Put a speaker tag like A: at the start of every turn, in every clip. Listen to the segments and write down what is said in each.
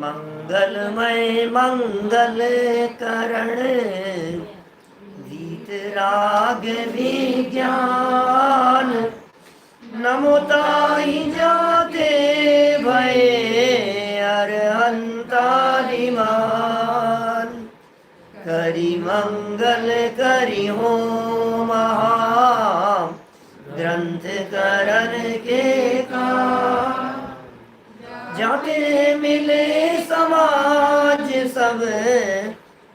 A: मंगलमय मंगल करण वीतराग विज्ञान नमो ताहि जाते भय अरहंतादिमान करि मंगल करि हो महा ग्रंथ करण के काम जाते मिले समाज सब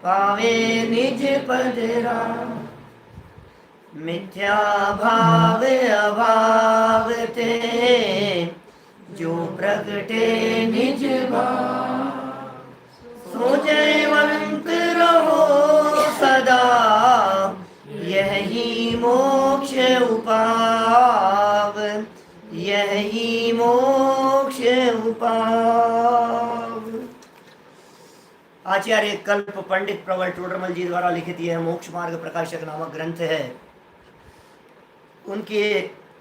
A: पावे निज पद राम मिथ्या भाव अभाव ते जो प्रगटे निज भाव सो जयवंत रहो सदा यही मोक्ष उपाव यही मोक्ष उपाव। आचार्य कल्प पंडित प्रवर टोडरमल जी द्वारा लिखित यह मोक्ष मार्ग प्रकाशक नामक ग्रंथ है। उनके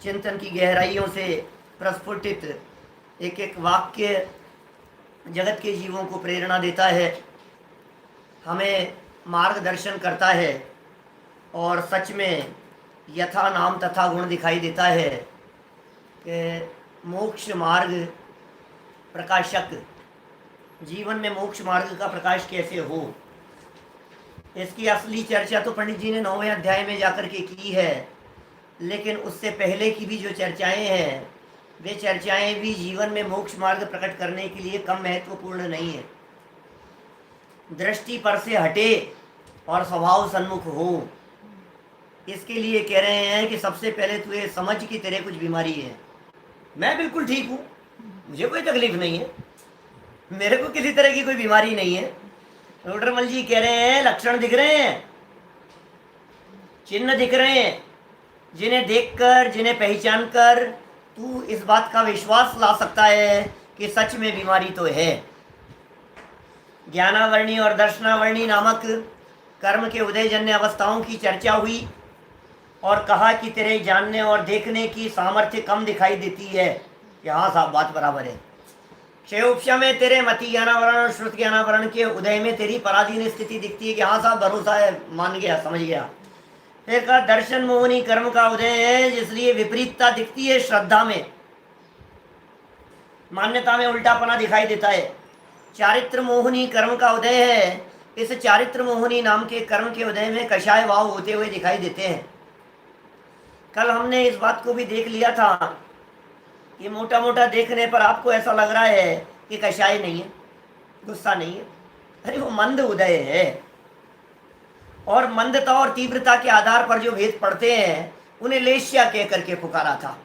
A: चिंतन की गहराइयों से प्रस्फुटित एक एक वाक्य जगत के जीवों को प्रेरणा देता है, हमें मार्गदर्शन करता है और सच में यथा नाम तथा गुण दिखाई देता है कि मोक्ष मार्ग प्रकाशक जीवन में मोक्ष मार्ग का प्रकाश कैसे हो। इसकी असली चर्चा तो पंडित जी ने 9वें अध्याय में जाकर के की है, लेकिन उससे पहले की भी जो चर्चाएं हैं वे चर्चाएं भी जीवन में मोक्ष मार्ग प्रकट करने के लिए कम महत्वपूर्ण नहीं है। दृष्टि पर से हटे और स्वभाव सन्मुख हो, इसके लिए कह रहे हैं कि सबसे पहले तू ये समझ कि तेरे कुछ बीमारी है। मैं बिल्कुल ठीक हूँ, मुझे कोई तकलीफ नहीं है, मेरे को किसी तरह की कोई बीमारी नहीं है। टोडरमल जी कह रहे हैं लक्षण दिख रहे हैं, चिन्ह दिख रहे हैं, जिन्हें देखकर जिन्हें पहचान कर तू इस बात का विश्वास ला सकता है कि सच में बीमारी तो है। ज्ञानावरणी और दर्शनावरणी नामक कर्म के उदयजन्य अवस्थाओं की चर्चा हुई और कहा कि तेरे जानने और देखने की सामर्थ्य कम दिखाई देती है कि हाँ साहब बात बराबर है। क्षयोपशा में तेरे मति ज्ञानावरण और श्रुत ज्ञानावरण के उदय में तेरी पराधीन स्थिति दिखती है कि हाँ साहब भरोसा है, मान गया, समझ गया। फिर कहा दर्शन मोहनी कर्म का उदय है, जिसलिए विपरीतता दिखती है श्रद्धा में, मान्यता में उल्टापना दिखाई देता है। चारित्र मोहनी कर्म का उदय है, इस चारित्र मोहनी नाम के कर्म के उदय में कषाय भाव होते हुए दिखाई देते हैं। कल हमने इस बात को भी देख लिया था कि मोटा मोटा देखने पर आपको ऐसा लग रहा है कि कषाय नहीं है, गुस्सा नहीं है, अरे वो मंद उदय है। और मंदता और तीव्रता के आधार पर जो भेद पड़ते हैं उन्हें लेश्या कह करके पुकारा था।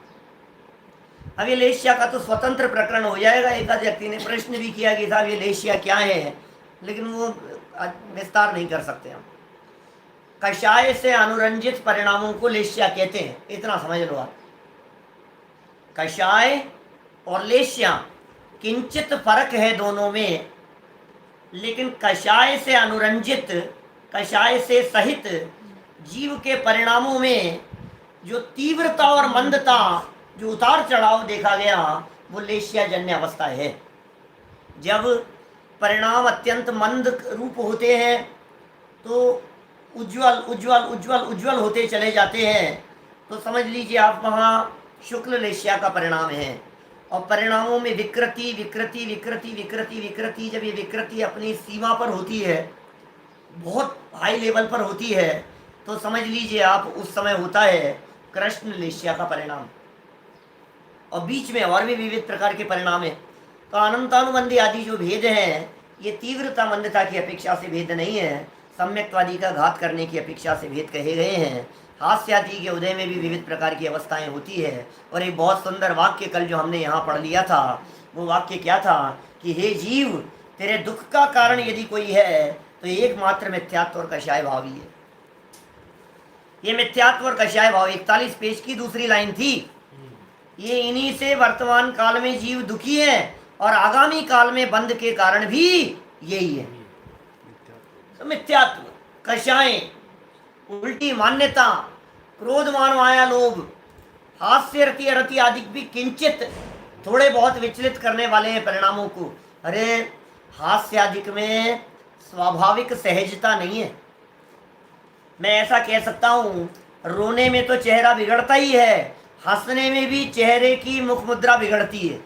A: अब ये लेश्या का तो स्वतंत्र प्रकरण हो जाएगा। एक व्यक्ति ने प्रश्न भी किया कि साहब ये लेश्या क्या है, लेकिन वो विस्तार नहीं कर सकते हम। कषाय से अनुरंजित परिणामों को लेश्या कहते हैं, इतना समझ लो आप। कषाय और लेश्या किंचित फर्क है दोनों में, लेकिन कषाय से अनुरंजित, कषाय से सहित जीव के परिणामों में जो तीव्रता और मंदता, जो उतार चढ़ाव देखा गया, वो लेश्याजन्य अवस्था है। जब परिणाम अत्यंत मंद रूप होते हैं तो उज्ज्वल उज्ज्वल उज्ज्वल उज्ज्वल होते चले जाते हैं, तो समझ लीजिए आप वहाँ शुक्ल लेश्या का परिणाम है। और परिणामों में विकृति विकृति विकृति विकृति विकृति, जब ये विकृति अपनी सीमा पर होती है, बहुत हाई लेवल पर होती है, तो समझ लीजिए आप उस समय होता है कृष्ण लेश्या का परिणाम। और बीच में और भी विविध प्रकार के परिणाम हैं। तो अनंतानुबंधी आदि जो भेद हैं, ये तीव्रता मंदता की अपेक्षा से भेद नहीं है, सम्यक्तवादी का घात करने की अपेक्षा से भेद कहे गए हैं। हास्यादि के उदय में भी विविध प्रकार की अवस्थाएं होती है। और एक बहुत सुंदर वाक्य कल जो हमने यहाँ पढ़ लिया था, वो वाक्य क्या था कि हे जीव, तेरे दुख का कारण यदि कोई है तो एकमात्र मिथ्यात्व और कषाय भाव ही है। ये मिथ्यात्व और कषाय भाव 41 पेज की दूसरी लाइन थी। ये इन्हीं से वर्तमान काल में जीव दुखी है और आगामी काल में बंध के कारण भी यही है। तो मिथ्यात्व, कषाय, उल्टी मान्यता, क्रोध मान माया लोभ, हास्य रति अरति आदि भी किंचित थोड़े बहुत विचलित करने वाले हैं परिणामों को। अरे हास्यादिक में स्वाभाविक सहजता नहीं है। मैं ऐसा कह सकता हूँ, रोने में तो चेहरा बिगड़ता ही है, हंसने में भी चेहरे की मुख मुद्रा बिगड़ती है।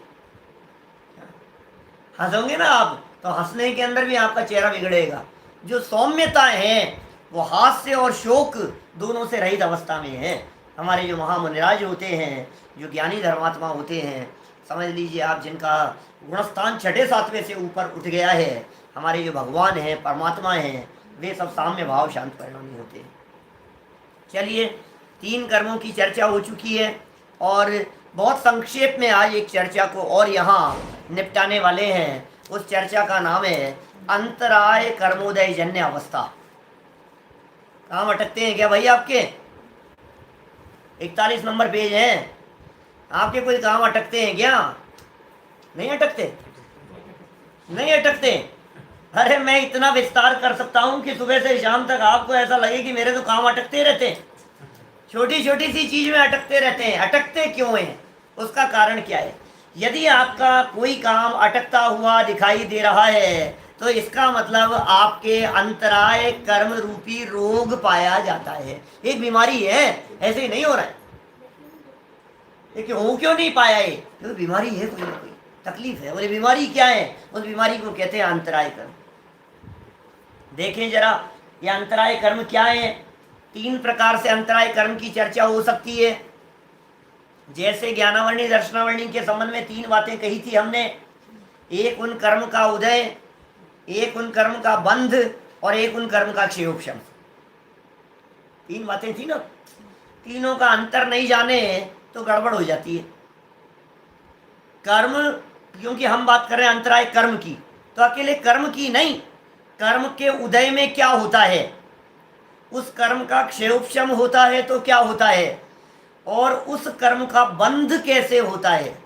A: हंसोगे ना आप तो हंसने के अंदर भी आपका चेहरा बिगड़ेगा। जो सौम्यता है वो हास्य और शोक दोनों से रहित अवस्था में है। हमारे जो महामुनिराज होते हैं, जो ज्ञानी धर्मात्मा होते हैं, समझ लीजिए आप, जिनका गुणस्थान छठे सातवें से ऊपर उठ गया है, हमारे जो भगवान हैं, परमात्मा हैं, वे सब साम्य भाव शांत परिणामी होते हैं। चलिए, 3 कर्मों की चर्चा हो चुकी है और बहुत संक्षेप में आज एक चर्चा को और यहाँ निपटाने वाले हैं। उस चर्चा का नाम है अंतराय कर्मोदय जन्य अवस्था। काम अटकते हैं क्या भाई आपके? 41 नंबर पेज है आपके। कोई काम अटकते हैं क्या? नहीं अटकते? नहीं अटकते? अरे मैं इतना विस्तार कर सकता हूँ कि सुबह से शाम तक आपको ऐसा लगे कि मेरे तो काम अटकते रहते हैं, छोटी छोटी सी चीज में अटकते रहते हैं। अटकते क्यों हैं? उसका कारण क्या है? यदि आपका कोई काम अटकता हुआ दिखाई दे रहा है तो इसका मतलब आपके अंतराय कर्म रूपी रोग पाया जाता है। एक बीमारी है, ऐसे ही नहीं हो रहा है। लेकिन हो क्यों नहीं पाया? ये तो बीमारी है, कोई ना कोई तकलीफ है। बोले बीमारी क्या है? उस बीमारी को कहते हैं अंतराय कर्म। देखें जरा, ये अंतराय कर्म क्या है। 3 प्रकार से अंतराय कर्म की चर्चा हो सकती है। जैसे ज्ञानावर्णी दर्शनावर्णी के संबंध में 3 बातें कही थी हमने। एक उन कर्म का उदय, एक उन कर्म का बंध और एक उन कर्म का क्षयोपशम। 3 बातें थी ना। तीनों का अंतर नहीं जाने तो गड़बड़ हो जाती है। कर्म, क्योंकि हम बात कर रहे हैं अंतराय कर्म की, तो अकेले कर्म की नहीं, कर्म के उदय में क्या होता है, उस कर्म का क्षयोपशम होता है तो क्या होता है, और उस कर्म का बंध कैसे होता है।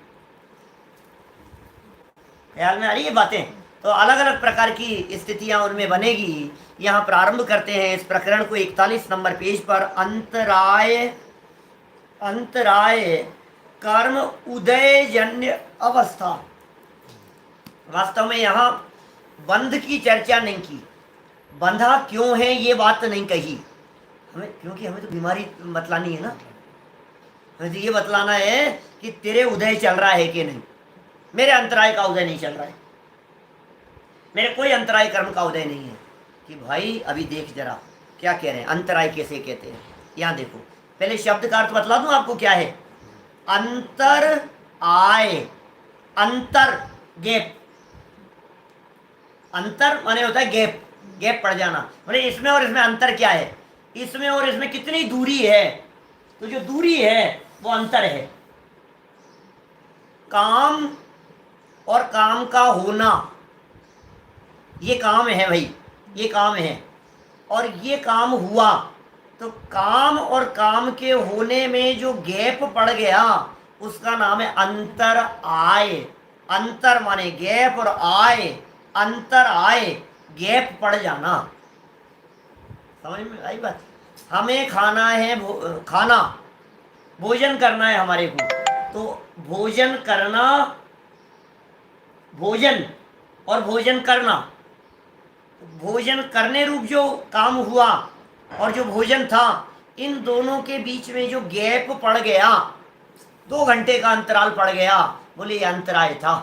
A: ख्याल में आ रही है बातें? तो अलग अलग प्रकार की स्थितियां उनमें बनेगी। यहां प्रारंभ करते हैं इस प्रकरण को 41 नंबर पेज पर। अंतराय कर्म उदय जन्य अवस्था। वास्तव में यहां बंध की चर्चा नहीं की, बंधा क्यों है ये बात नहीं कही हमें, क्योंकि हमें तो बीमारी बतलानी है ना। हमें तो ये बतलाना है कि तेरे उदय चल रहा है कि नहीं। मेरे अंतराय का उदय नहीं चल रहा है, मेरे कोई अंतराय कर्म का उदय नहीं है। कि भाई अभी देख जरा क्या कह रहे हैं, अंतराय कैसे कहते हैं। यहाँ देखो, पहले शब्द का अर्थ बतला दूं आपको क्या है। अंतर आय, अंतर गैप। अंतर माने होता है गैप, गैप पड़ जाना। बोले इसमें और इसमें अंतर क्या है, इसमें और इसमें कितनी दूरी है। तो जो दूरी है वो अंतर है। काम और काम का होना, ये काम है भाई, ये काम है, और ये काम हुआ। तो काम और काम के होने में जो गैप पड़ गया उसका नाम है अंतर आय। अंतर माने गैप और आय, अंतर आय, गैप पड़ जाना। समझ में आई बात? हमें खाना है, खाना भोजन करना है हमारे को, तो भोजन करना, भोजन और भोजन करना, भोजन करने रूप जो काम हुआ और जो भोजन था, इन दोनों के बीच में जो गैप पड़ गया, 2 घंटे का अंतराल पड़ गया, बोले ये अंतराय था।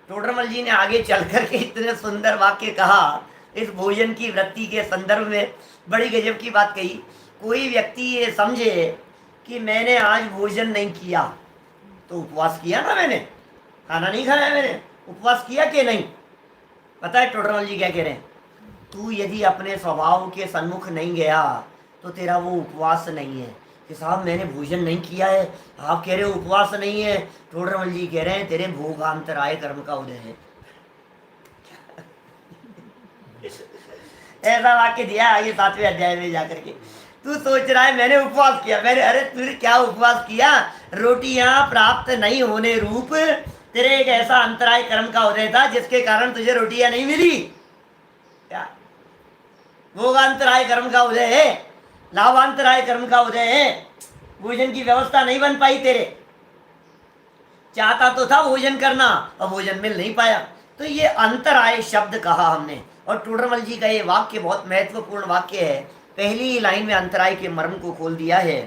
A: टोडरमल जी ने आगे चल करके इतने सुंदर वाक्य कहा इस भोजन की वृत्ति के संदर्भ में, बड़ी गजब की बात कही। कोई व्यक्ति ये समझे कि मैंने आज भोजन नहीं किया, तो उपवास किया ना मैंने, खाना नहीं खाया मैंने, उपवास किया कि नहीं। पता है टोडरमल जी क्या कह रहे हैं? तू यदि अपने स्वभाव के सन्मुख नहीं गया तो तेरा वो उपवास नहीं है। कि साहब मैंने भोजन नहीं किया है, आप कह रहे हो उपवास नहीं है। टोडरमल जी कह रहे हैं तेरे भोगांतराय कर्म का उदय है। ऐसा वाक्य दिया आगे 7वें अध्याय में जाकर के। तू सोच रहा है मैंने उपवास किया, मैंने, अरे तूने क्या उपवास किया? रोटियां प्राप्त नहीं होने रूप तेरे एक ऐसा अंतराय कर्म का उदय था जिसके कारण तुझे रोटियां नहीं मिली। क्या भोगांतराय कर्म का उदय है, लाभांतराय कर्म का उदय है। भोजन की व्यवस्था नहीं बन पाई तेरे। चाहता तो था भोजन करना और भोजन मिल नहीं पाया। तो ये अंतराय शब्द कहा हमने, और टोडरमल जी का ये वाक्य बहुत महत्वपूर्ण वाक्य है। पहली ही लाइन में अंतराय के मर्म को खोल दिया है।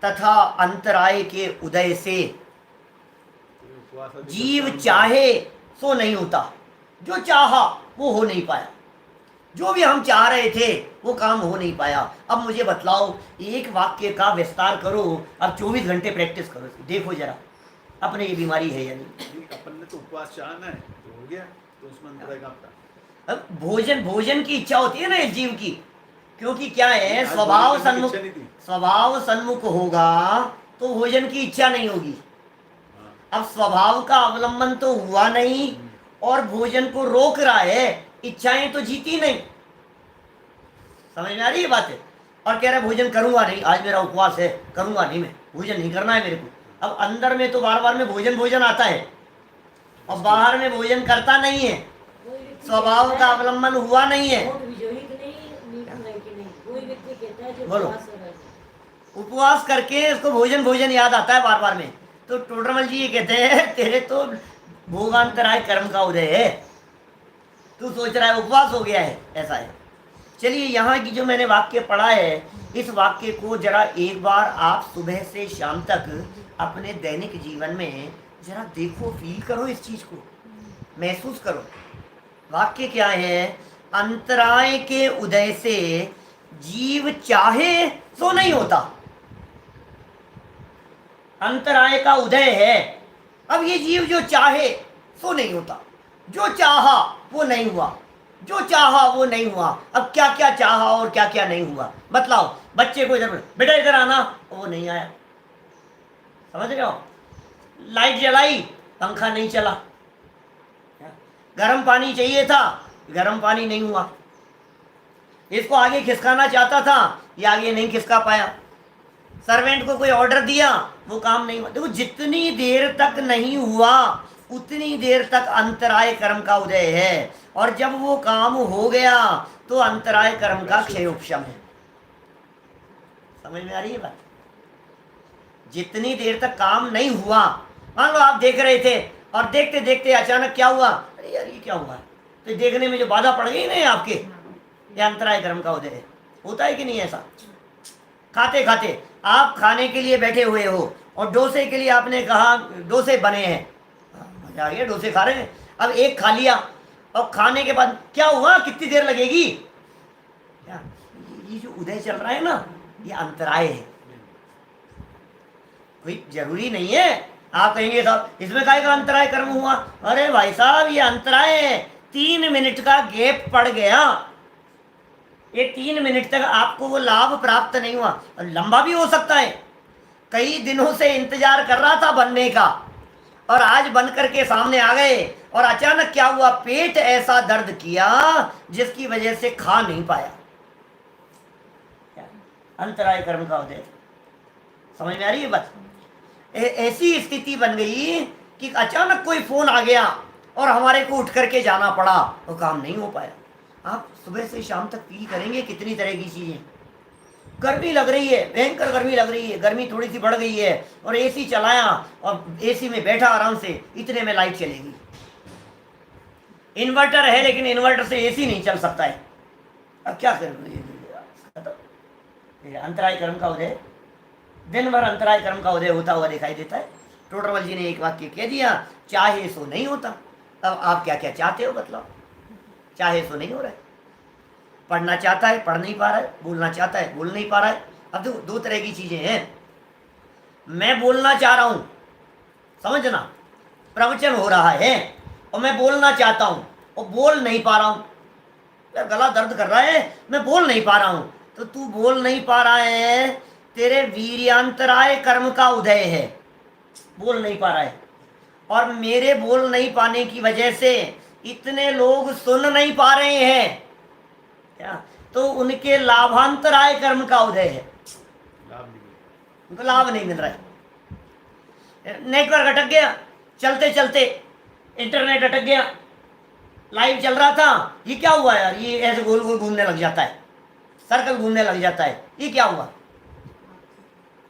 A: तथा अंतराय के उदय से जीव चाहे सो नहीं होता, जो चाहा वो हो नहीं पाया, जो भी हम चाह रहे थे वो काम हो नहीं पाया। अब मुझे बतलाओ, एक वाक्य का विस्तार करो, अब 24 घंटे प्रैक्टिस करो, देखो जरा अपने ये बीमारी है या नहीं।
B: अपन ने तो उपवास चाहना है तो हो गया, तो उसमें अंतराय कहाँ था?
A: अब भोजन की इच्छा होती है ना इस जीव की, क्योंकि क्या है,
B: आज
A: स्वभाव
B: भोजन करने की
A: सन्मुख,
B: इच्छा नहीं थी।
A: स्वभाव सन्मुख होगा तो भोजन की इच्छा नहीं होगी।
B: हाँ।
A: अब स्वभाव का अवलंबन तो हुआ नहीं और भोजन को रोक रहा है, इच्छाएं तो जीती नहीं। समझ में आ रही है बात है? और कह रहा है भोजन करूंगा नहीं, आज मेरा उपवास है, करूंगा नहीं, मैं भोजन नहीं करना है मेरे को। अब अंदर में तो बार बार में भोजन भोजन आता है और बाहर में भोजन करता नहीं है, स्वभाव का अवलंबन हुआ नहीं है। बोलो, उपवास करके इसको भोजन भोजन याद आता है बार बार में। तो टोडरमल जी ये कहते हैं तेरे तो भोगांतराय कर्म का उदय है, तू सोच रहा है उपवास हो गया है, ऐसा है। चलिए, यहाँ की जो मैंने वाक्य पढ़ा है, इस वाक्य को जरा एक बार आप सुबह से शाम तक अपने दैनिक जीवन में जरा देखो, फील करो, इस चीज को महसूस करो। वाक्य क्या है? अंतराय के उदय से जीव चाहे सो नहीं होता। अंतराय का उदय है, अब ये जीव जो चाहे सो नहीं होता, जो चाहा वो नहीं हुआ, जो चाहा वो नहीं हुआ। अब क्या क्या चाहा और क्या क्या नहीं हुआ, बतलाओ। बच्चे को इधर, बेटा इधर आना, वो नहीं आया, समझ रहे हो? लाइट जलाई, पंखा नहीं चला। गर्म पानी चाहिए था, गर्म पानी नहीं हुआ। इसको आगे खिसकाना चाहता था, ये आगे नहीं खिसका पाया। सर्वेंट को कोई ऑर्डर दिया, वो काम नहीं हुआ। देखो, जितनी देर तक नहीं हुआ उतनी देर तक अंतराय कर्म का उदय है, और जब वो काम हो गया तो अंतराय कर्म का क्षयोपशम है। समझ में आ रही है बात? जितनी देर तक काम नहीं हुआ, मान लो आप देख रहे थे और देखते देखते अचानक क्या हुआ, अरे यार ये क्या हुआ, तो देखने में जो बाधा पड़ गई नहीं आपके, ये अंतराय कर्म का उदय है। होता है कि नहीं ऐसा? खाते खाते आप खाने के लिए बैठे हुए हो और डोसे के लिए आपने कहा, डोसे बने हैं, मजा आ गया, डोसे खा रहे हैं। अब एक खा लिया और खाने के बाद क्या हुआ, कितनी देर लगेगी? क्या ये जो उदय चल रहा है ना, ये अंतराय है। कोई जरूरी नहीं है आप कहेंगे साहब इसमें काहे का अंतराय कर्म हुआ। अरे भाई साहब, ये अंतराय है, 3 मिनट का गैप पड़ गया, ये 3 मिनट तक आपको वो लाभ प्राप्त नहीं हुआ। लंबा भी हो सकता है, कई दिनों से इंतजार कर रहा था बनने का और आज बन करके सामने आ गए, और अचानक क्या हुआ, पेट ऐसा दर्द किया जिसकी वजह से खा नहीं पाया। अंतराय कर्म का उदय। समझ में आ रही है बात? ऐसी स्थिति बन गई कि अचानक कोई फोन आ गया और हमारे को उठ करके जाना पड़ा, तो काम नहीं हो पाया। आप सुबह से शाम तक फील करेंगे कितनी तरह की चीजें। गर्मी लग रही है, भयंकर गर्मी लग रही है, गर्मी थोड़ी सी बढ़ गई है और एसी चलाया और एसी में बैठा आराम से, इतने में लाइट चलेगी। इन्वर्टर है लेकिन इन्वर्टर से एसी नहीं चल सकता है, अब क्या करें? अंतराय कर्म का उदय, दिन भर अंतराय कर्म का उदय होता हुआ दिखाई देता है। टोडरमल जी ने एक वाक्य कह दिया, चाहे सो नहीं होता। अब आप क्या क्या चाहते हो बतलाओ? चाहे सो नहीं हो रहा है, पढ़ना चाहता है पढ़ नहीं पा रहा है, बोलना चाहता है बोल नहीं पा रहा है। अब देखो, दो तरह की चीजें हैं। मैं बोलना चाह रहा हूं, समझना, प्रवचन हो रहा है और मैं बोलना चाहता हूं और बोल नहीं पा रहा हूं, यार गला दर्द कर रहा है, मैं बोल नहीं पा रहा हूं। तो तू बोल नहीं पा रहा है, तेरे वीर्यांतराय कर्म का उदय है, बोल नहीं पा रहा है। और मेरे बोल नहीं पाने की वजह से इतने लोग सुन नहीं पा रहे हैं, क्या? तो उनके लाभांतराय कर्म का उदय है, उनको लाभ नहीं मिल रहा है। नेटवर्क अटक गया, चलते चलते इंटरनेट अटक गया, लाइव चल रहा था, ये क्या हुआ यार, ये ऐसे गोल गोल घूमने लग जाता है, सर्कल घूमने लग जाता है, ये क्या हुआ?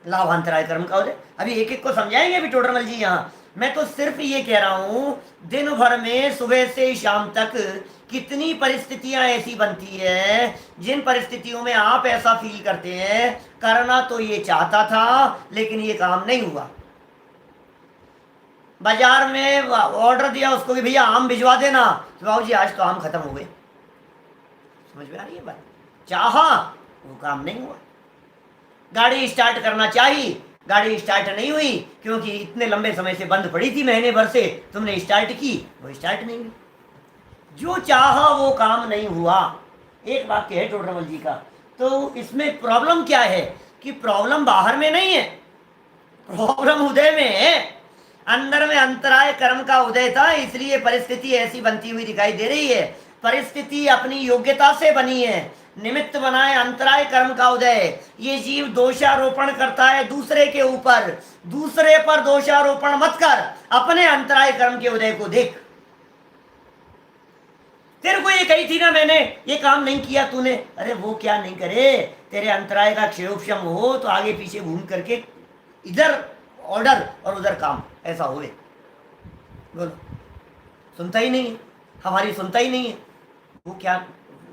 A: लाभांतराय कर्म का उदय। अभी एक एक को समझाएंगे अभी टोडरमल जी यहाँ। मैं तो सिर्फ ये कह रहा हूं, दिन भर में सुबह से शाम तक कितनी परिस्थितियां ऐसी बनती है जिन परिस्थितियों में आप ऐसा फील करते हैं करना तो ये चाहता था लेकिन ये काम नहीं हुआ। बाजार में ऑर्डर दिया उसको कि भैया आम भिजवा देना, तो बाबू जी आज तो आम खत्म हो गए। समझ में आ रही है बात? चाहा वो काम नहीं हुआ। गाड़ी स्टार्ट करना चाहिए, गाड़ी स्टार्ट नहीं हुई क्योंकि इतने लंबे समय से बंद पड़ी थी, महीने भर से तुमने स्टार्ट की, वो स्टार्ट नहीं हुई। जो चाहा वो काम नहीं हुआ। एक वाक्य है टोडरमल जी का। तो इसमें प्रॉब्लम क्या है कि प्रॉब्लम बाहर में नहीं है, प्रॉब्लम उदय में है। अंदर में अंतराय कर्म का उदय था, इसलिए परिस्थिति ऐसी बनती हुई दिखाई दे रही है। परिस्थिति अपनी योग्यता से बनी है, निमित्त बनाए अंतराय कर्म का उदय। ये जीव दोषारोपण करता है दूसरे के ऊपर, दूसरे पर दोषारोपण मत कर, अपने अंतराय कर्म के उदय को देख। तेरे को ये कही थी ना मैंने, ये काम नहीं किया तूने, अरे वो क्या नहीं करे, तेरे अंतराय का क्षयोक्षम हो तो आगे पीछे घूम करके इधर ऑर्डर और उधर काम, ऐसा हुए। बोलो, सुनता ही नहीं है, हमारी सुनता ही नहीं है। वो क्या,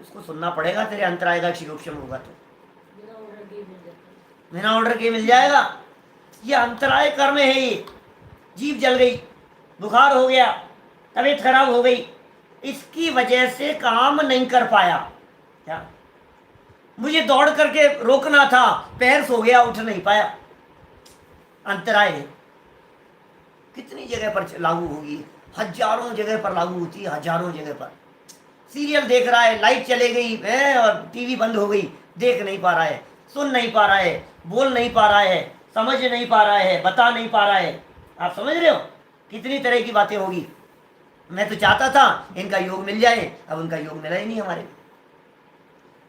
A: उसको सुनना पड़ेगा, तेरे अंतराय का क्षयोक्षम होगा तो बिना ऑर्डर के मिल जाएगा। ये अंतराय कर्म है। ये जीभ जल गई, बुखार हो गया, तबीयत खराब हो गई, इसकी वजह से काम नहीं कर पाया। क्या मुझे दौड़ करके रोकना था, पैर सो गया, उठ नहीं पाया, अंतराय है। कितनी जगह पर लागू होगी, हजारों जगह पर लागू होती है, हजारों जगह पर। सीरियल देख रहा है, लाइट चले गई है और टीवी बंद हो गई, देख नहीं पा रहा है, सुन नहीं पा रहा है, बोल नहीं पा रहा है, समझ नहीं पा रहा है, बता नहीं पा रहा है। आप समझ रहे हो कितनी तरह की बातें होगी। मैं तो चाहता था इनका योग मिल जाए, अब उनका योग मिला ही नहीं हमारे।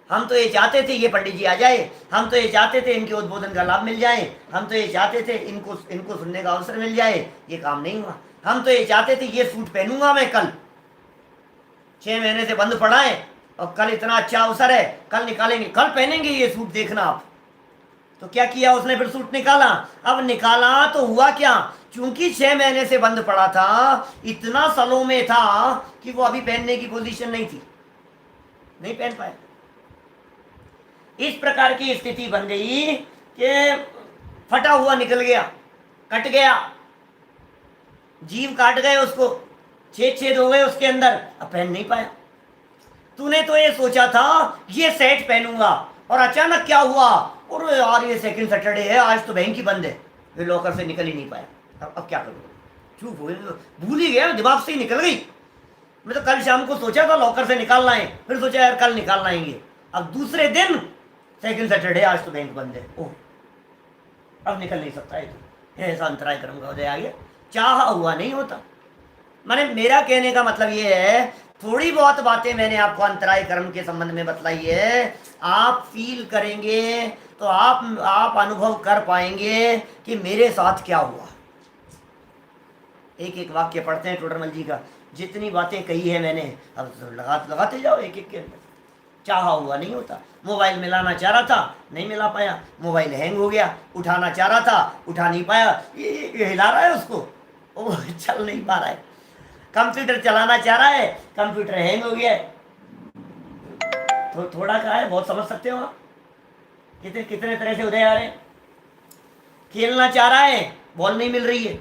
A: हम तो ये चाहते थे ये पंडित जी आ जाए, हम तो ये चाहते थे इनके उद्बोधन का लाभ मिल जाए, हम तो ये चाहते थे इनको सुनने का अवसर मिल जाए, ये काम नहीं हुआ। हम तो ये चाहते थे ये सूट पहनूंगा मैं कल, 6 महीने से बंद पड़ा है और कल इतना अच्छा अवसर है, कल निकालेंगे, कल पहनेंगे ये सूट, देखना आप। तो क्या किया उसने, फिर सूट निकाला। अब निकाला तो हुआ क्या, चूंकि 6 महीने से बंद पड़ा था, इतना सालों में था कि वो अभी पहनने की पोजीशन नहीं थी, नहीं पहन पाया। इस प्रकार की स्थिति बन गई कि फटा हुआ निकल गया, कट गया, जीव काट गए उसको, छेद हो गए उसके अंदर, अब पहन नहीं पाया। तूने तो ये सोचा था ये सेट पहनूंगा और अचानक क्या हुआ, और यार ये सेकंड सैटरडे है, आज तो बैंक ही बंद है, फिर लॉकर से निकल ही नहीं पाया। अब क्या करूँ, चुप हो गया, भूल ही गया, दिमाग से ही निकल गई। मैं तो कल शाम को सोचा था लॉकर से निकालना है, फिर सोचा यार कल निकाल लाएंगे, अब दूसरे दिन सेकंड सैटरडे, आज तो बैंक बंद है, ओह अब निकल नहीं सकता है। तो ऐसा अंतराय कर्म का उदय आ गया, चाह हुआ नहीं होता। माने मेरा कहने का मतलब ये है, थोड़ी बहुत बातें मैंने आपको अंतराय कर्म के संबंध में बतलाई है, आप फील करेंगे तो आप अनुभव कर पाएंगे कि मेरे साथ क्या हुआ। एक एक वाक्य पढ़ते हैं टोडरमल जी का, जितनी बातें कही है मैंने, अब लगाते जाओ एक एक के अंदर। चाहा हुआ नहीं होता। मोबाइल मिलाना चाह रहा था, नहीं मिला पाया, मोबाइल हैंग हो गया, उठाना चाह रहा था, उठा नहीं पाया, ये हिला रहा है उसको, वो चल नहीं पा रहा है। कंप्यूटर चलाना चाह रहा है, कंप्यूटर हैंग हो गया है। तो थोड़ा क्या है, बहुत समझ सकते हो आप, कितने तरह से उदय आ रहे हैं। खेलना चाह रहा है, बॉल नहीं मिल रही है,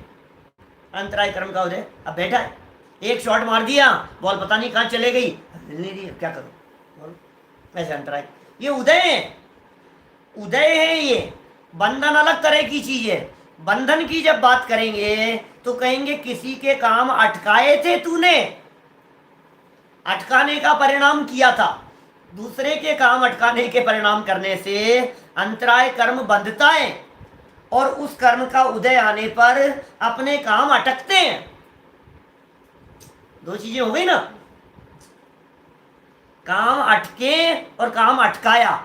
A: अंतराय कर्म का उदय। अब बैठा है, एक शॉट मार दिया, बॉल पता नहीं कहाँ चले गई, मिल नहीं रही है, क्या करूं, ऐसे अंतराय। ये उदय है, उदय है। ये बंधन अलग तरह की चीज है। बंधन की जब बात करेंगे तो कहेंगे किसी के काम अटकाए थे तूने, अटकाने का परिणाम किया था। दूसरे के काम अटकाने के परिणाम करने से अंतराय कर्म बंधता है और उस कर्म का उदय आने पर अपने काम अटकते हैं। दो चीजें हो गई ना, काम अटके और काम अटकाया।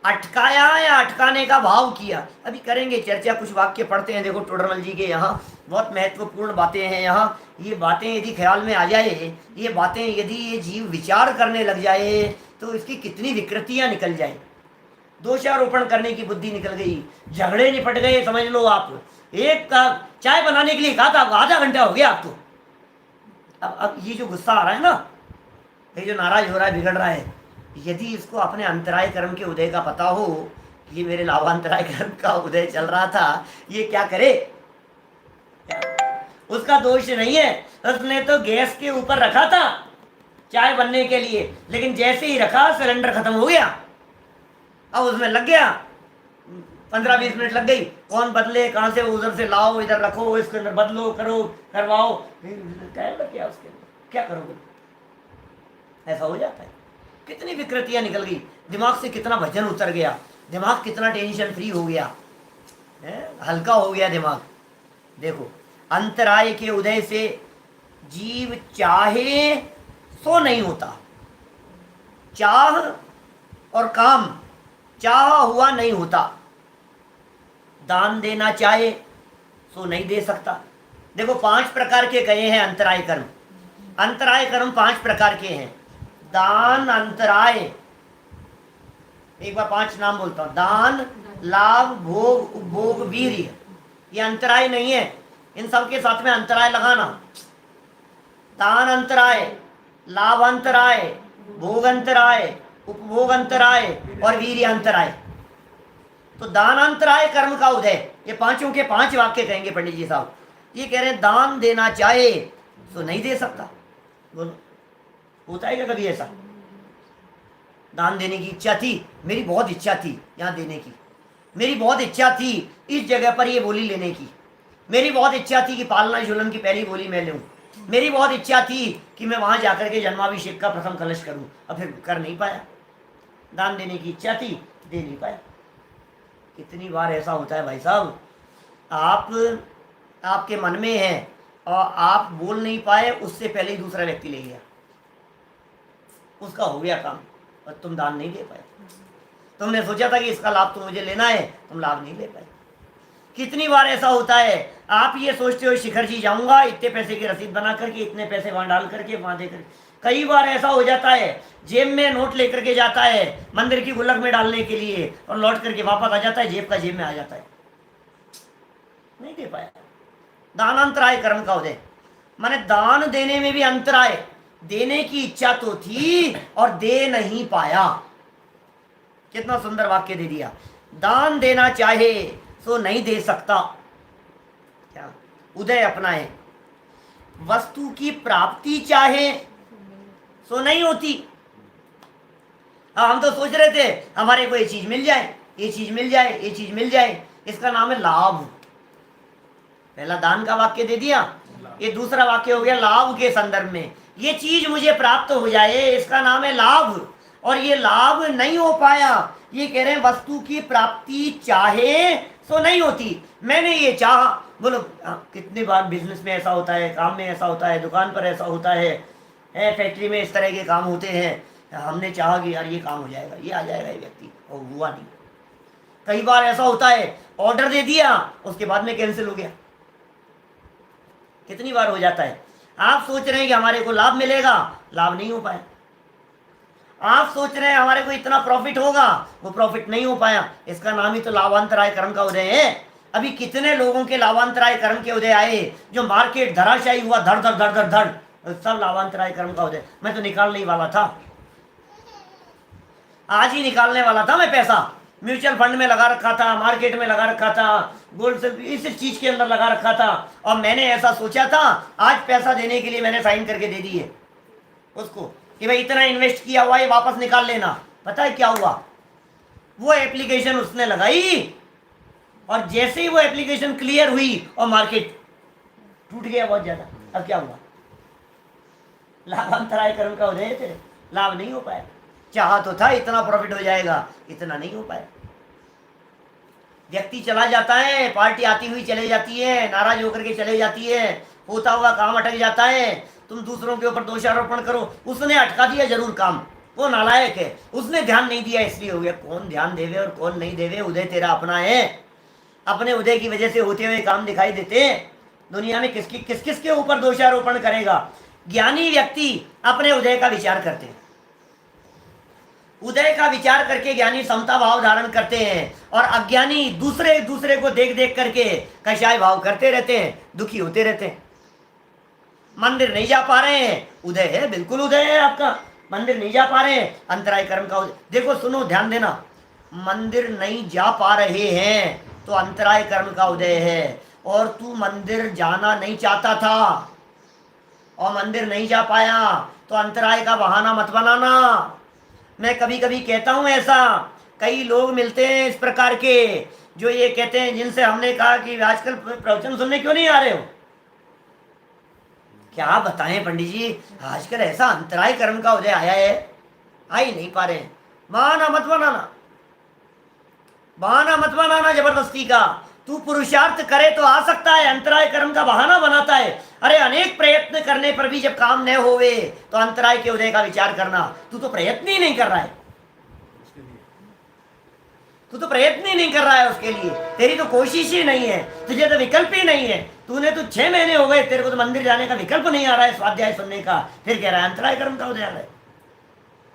A: अटकाया या अटकाने का भाव किया, अभी करेंगे चर्चा। कुछ वाक्य पढ़ते हैं, देखो टोडरमल जी के यहाँ बहुत महत्वपूर्ण बातें हैं। यहाँ ये बातें यदि ख्याल में आ जाए, ये बातें यदि ये जीव विचार करने लग जाए तो इसकी कितनी विकृतियां निकल जाए। दोषारोपण करने की बुद्धि निकल गई, झगड़े निपट गए, समझ लो आप। एक कप चाय बनाने के लिए कहा था, आधा घंटा हो गया आपको। अब ये जो गुस्सा आ रहा है ना, ये जो नाराज हो रहा है, बिगड़ रहा है, यदि इसको अपने अंतराय कर्म के उदय का पता हो, ये मेरे लाभांतराय कर्म का उदय चल रहा था, ये क्या करे? उसका दोष नहीं है, उसने तो गैस के ऊपर रखा था चाय बनने के लिए, लेकिन जैसे ही रखा सिलेंडर खत्म हो गया। अब उसमें लग गया 15-20 मिनट लग गई, कौन बदले, कहाँ से उधर से लाओ, इधर रखो, इसके अंदर बदलो, करो, करवाओ, क्या उसके अंदर क्या करोगे? ऐसा हो जाता है। कितनी विकृतियां निकल गई, दिमाग से कितना वजन उतर गया, दिमाग कितना टेंशन फ्री हो गया, हल्का हो गया दिमाग। देखो, अंतराय के उदय से जीव चाहे सो नहीं होता, चाह और काम चाह हुआ नहीं होता। दान देना चाहे सो नहीं दे सकता। देखो, 5 प्रकार के गए हैं अंतराय कर्म। अंतराय कर्म 5 प्रकार के हैं। दान, अंतराय, एक बार 5 नाम बोलता हूं, दान, लाभ, भोग, उपभोग, वीर्य। ये अंतराय नहीं है, इन सब के साथ में अंतराय लगाना। दान अंतराय, लाभ अंतराय, भोग अंतराय, उपभोग अंतराय और वीर्य अंतराय। तो दान अंतराय कर्म का उदय, ये पांचों के 5 वाक्य कहेंगे पंडित जी साहब। ये कह रहे हैं दान देना चाहे तो नहीं दे सकता। बोलो, होता है क्या कभी ऐसा? दान देने की इच्छा थी, मेरी बहुत इच्छा थी यहाँ देने की, मेरी बहुत इच्छा थी इस जगह पर ये बोली लेने की, मेरी बहुत इच्छा थी कि पालना झूलन की पहली बोली मैं लूँ, मेरी बहुत इच्छा थी कि मैं वहां जाकर के जन्माभिषेक का प्रथम कलश करूं, अब फिर कर नहीं पाया। दान देने की इच्छा थी, दे नहीं पाया। कितनी बार ऐसा होता है भाई साहब, आपके मन में है और आप बोल नहीं पाए, उससे पहले ही दूसरा व्यक्ति ले गया, उसका हो गया काम और तुम दान नहीं दे पाए। तुमने सोचा था कि इसका लाभ तो मुझे लेना है, तुम लाभ नहीं ले पाए। कितनी बार ऐसा होता है, आप ये सोचते हो शिखर जी जाऊंगा, इतने पैसे की रसीद बना करके, इतने पैसे वहां डाल करके, वहां दे करके। कई बार ऐसा हो जाता है, जेब में नोट लेकर के जाता है मंदिर की गुल्लक में डालने के लिए, और लौट करके वापस आ जाता है, जेब का जेब में आ जाता है, नहीं दे पाया। दानांतराय कर्म का उदय माने दान देने में भी अंतराय, देने की इच्छा तो थी और दे नहीं पाया। कितना सुंदर वाक्य दे दिया, दान देना चाहे तो नहीं दे सकता। क्या उदय अपना है। वस्तु की प्राप्ति चाहे सो नहीं होती। हम तो सोच रहे थे हमारे को ये चीज मिल जाए, ये चीज मिल जाए, ये चीज मिल जाए, इसका नाम है लाभ। पहला दान का वाक्य दे दिया, ये दूसरा वाक्य हो गया लाभ के संदर्भ में, ये चीज मुझे प्राप्त हो जाए, इसका नाम है लाभ। और ये लाभ नहीं हो पाया, ये कह रहे हैं वस्तु की प्राप्ति चाहे सो नहीं होती। मैंने ये चाहा, बोलो कितनी बार बिजनेस में ऐसा होता है, काम में ऐसा होता है, दुकान पर ऐसा होता है, फैक्ट्री में इस तरह के काम होते हैं। हमने चाहा कि यार ये काम हो जाएगा, ये आ जाएगा ये व्यक्ति, और हुआ नहीं। कई बार ऐसा होता है, ऑर्डर दे दिया, उसके बाद में कैंसिल हो गया। कितनी बार हो जाता है। आप सोच रहे हैं कि हमारे को लाभ मिलेगा, लाभ नहीं हो पाया। आप सोच रहे हैं हमारे को इतना प्रॉफिट होगा, वो प्रॉफिट नहीं हो पाया। इसका नाम ही तो लाभांतराय कर्म का उदय है। अभी कितने लोगों के लाभांतराय कर्म के उदय आए, जो मार्केट धराशायी हुआ, धड़ धड़ धड़ धड़ धड़, सब लाभांतराय कर्म का उदय। मैं तो निकालने ही वाला था, आज ही निकालने वाला था मैं पैसा, म्यूचुअल फंड में लगा रखा था, मार्केट में लगा रखा था, गोल्ड से इस चीज के अंदर लगा रखा था, और मैंने ऐसा सोचा था आज पैसा देने के लिए मैंने साइन करके दे दिए उसको कि भाई इतना इन्वेस्ट किया हुआ है, वापस निकाल लेना। पता है क्या हुआ, वो एप्लीकेशन उसने लगाई और जैसे ही वो एप्लीकेशन क्लियर हुई और मार्केट टूट गया बहुत ज्यादा। अब क्या हुआ, लाभांतराय कर्म का उदय थे, लाभ नहीं हो पाया। चाहा तो था इतना प्रॉफिट हो जाएगा, इतना नहीं हो पाया। व्यक्ति चला जाता है, पार्टी आती हुई चले जाती है, नाराज होकर के चले जाती है, होता हुआ काम अटक जाता है। तुम दूसरों के ऊपर दोषारोपण करो, उसने अटका दिया जरूर काम, वो नालायक है, उसने ध्यान नहीं दिया इसलिए हो गया। कौन ध्यान देवे और कौन नहीं देवे, उदय तेरा अपना है। अपने उदय की वजह से होते हुए काम दिखाई देते हैं। दुनिया में किस किस के ऊपर दोषारोपण करेगा। ज्ञानी व्यक्ति अपने उदय का विचार करते हैं। उदय का विचार करके ज्ञानी समता भाव धारण करते हैं और अज्ञानी दूसरे दूसरे को देख देख करके कषाय भाव करते रहते हैं, दुखी होते रहते हैं। मंदिर नहीं जा पा रहे हैं, उदय है, बिल्कुल उदय है आपका। मंदिर नहीं जा पा रहे हैं, अंतराय कर्म का उदय। देखो सुनो, ध्यान देना, मंदिर नहीं जा पा रहे हैं तो अंतराय कर्म का उदय है। और तू मंदिर जाना नहीं चाहता था और मंदिर नहीं जा पाया तो अंतराय का बहाना मत बनाना। मैं कभी कभी कहता हूं ऐसा, कई लोग मिलते हैं इस प्रकार के जो ये कहते हैं, जिनसे हमने कहा कि आजकल प्रवचन सुनने क्यों नहीं आ रहे हो। क्या बताएं पंडित जी, आजकल ऐसा अंतराय कर्म का उदय आया है, आ ही नहीं पा रहे हैं। बहाना मत बनाना, बहाना मत बनाना जबरदस्ती का। तू पुरुषार्थ करे तो आ सकता है, अंतराय कर्म का बहाना बनाता है। अरे अनेक प्रयत्न करने पर भी जब काम न होवे तो अंतराय के उदय का विचार करना। तू तो प्रयत्न ही नहीं कर रहा है, तू तो प्रयत्न ही नहीं कर रहा है उसके लिए, तेरी तो कोशिश ही नहीं है, तुझे तो विकल्प ही नहीं है। तूने तो 6 महीने हो गए, तेरे को तो मंदिर जाने का विकल्प नहीं आ रहा है, स्वाध्याय सुनने का, फिर कह रहा है अंतराय कर्म का उदय आ रहा है।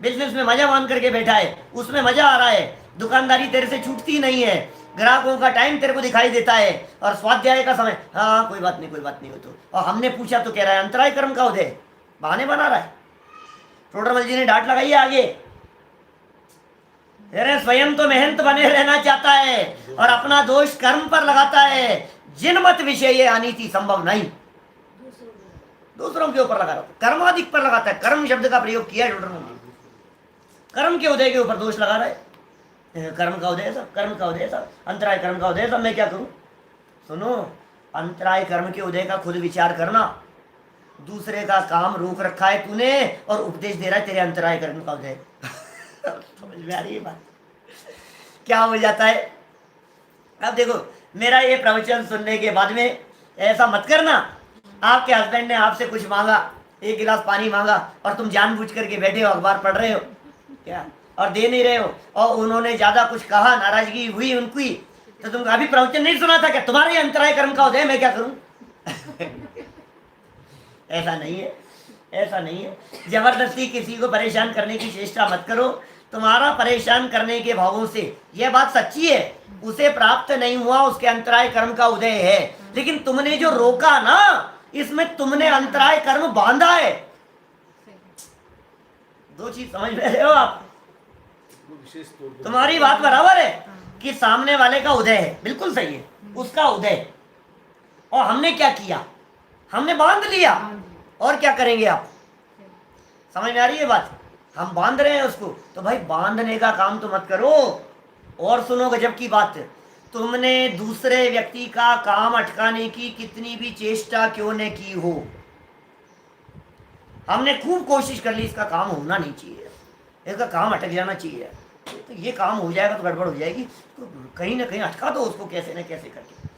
A: बिजनेस में मजा मान करके बैठा है, उसमें मजा आ रहा है, दुकानदारी तेरे से छूटती नहीं है, ग्राहकों का टाइम तेरे को दिखाई देता है, और स्वाध्याय का समय, हाँ कोई बात नहीं, कोई बात नहीं हो तो। और हमने पूछा तो कह रहा है अंतराय कर्म का उदय, बहाने बना रहा है। टोडरमल जी ने डांट लगाई है आगे, अरे स्वयं तो मेहनत बने रहना चाहता है और अपना दोष कर्म पर लगाता है। जिन मत विषय ये अनीति संभव नहीं, दूसरों के ऊपर लगा रहा है, कर्माधिक पर लगाता है। कर्म शब्द का प्रयोग किया है टोडरमल जी, कर्म के उदय के ऊपर दोष लगा रहा है। कर्म का उदय सब, कर्म का उदय सब, अंतराय कर्म का उदय सब, मैं क्या करूं। सुनो, अंतराय कर्म के उदय का खुद विचार करना। दूसरे का काम रोक रखा है तूने और उपदेश दे रहा है तेरे अंतराय कर्म का उदय। समझ में आ रही है बात? क्या हो जाता है। अब देखो, मेरा ये प्रवचन सुनने के बाद में ऐसा मत करना, आपके हस्बैंड ने आपसे कुछ मांगा, 1 गिलास पानी मांगा और तुम जानबूझ करके बैठे हो, अखबार पढ़ रहे हो क्या, और दे नहीं रहे हो, और उन्होंने ज्यादा कुछ कहा, नाराजगी हुई उनकी, तो तुम अभी प्रवचन नहीं सुना था क्या, तुम्हारे अंतराय कर्म का उदय, मैं क्या करूं। ऐसा नहीं है, ऐसा नहीं है। जबरदस्ती किसी को परेशान करने की चेष्टा मत करो। तुम्हारा परेशान करने के भावों से, यह बात सच्ची है, उसे प्राप्त नहीं हुआ, उसके अंतराय कर्म का उदय है। लेकिन तुमने जो रोका ना, इसमें तुमने अंतराय कर्म बांधा है। 2 चीज समझ रहे हो आप। तुम्हारी बात बराबर है कि सामने वाले का उदय है, बिल्कुल सही है, उसका उदय, और हमने क्या किया, हमने बांध लिया। और क्या करेंगे आप, समझ में आ रही है बात। हम बांध रहे हैं उसको, तो भाई बांधने का काम तो मत करो। और सुनो गजब की बात, तुमने दूसरे व्यक्ति का काम अटकाने की कितनी भी चेष्टा क्यों न की हो, हमने खूब कोशिश कर ली, इसका काम होना नहीं चाहिए, इसका काम अटक जाना चाहिए, तो ये काम हो जाएगा तो गड़बड़ हो जाएगी, तो कहीं ना कहीं अटका दो उसको कैसे न कैसे करके।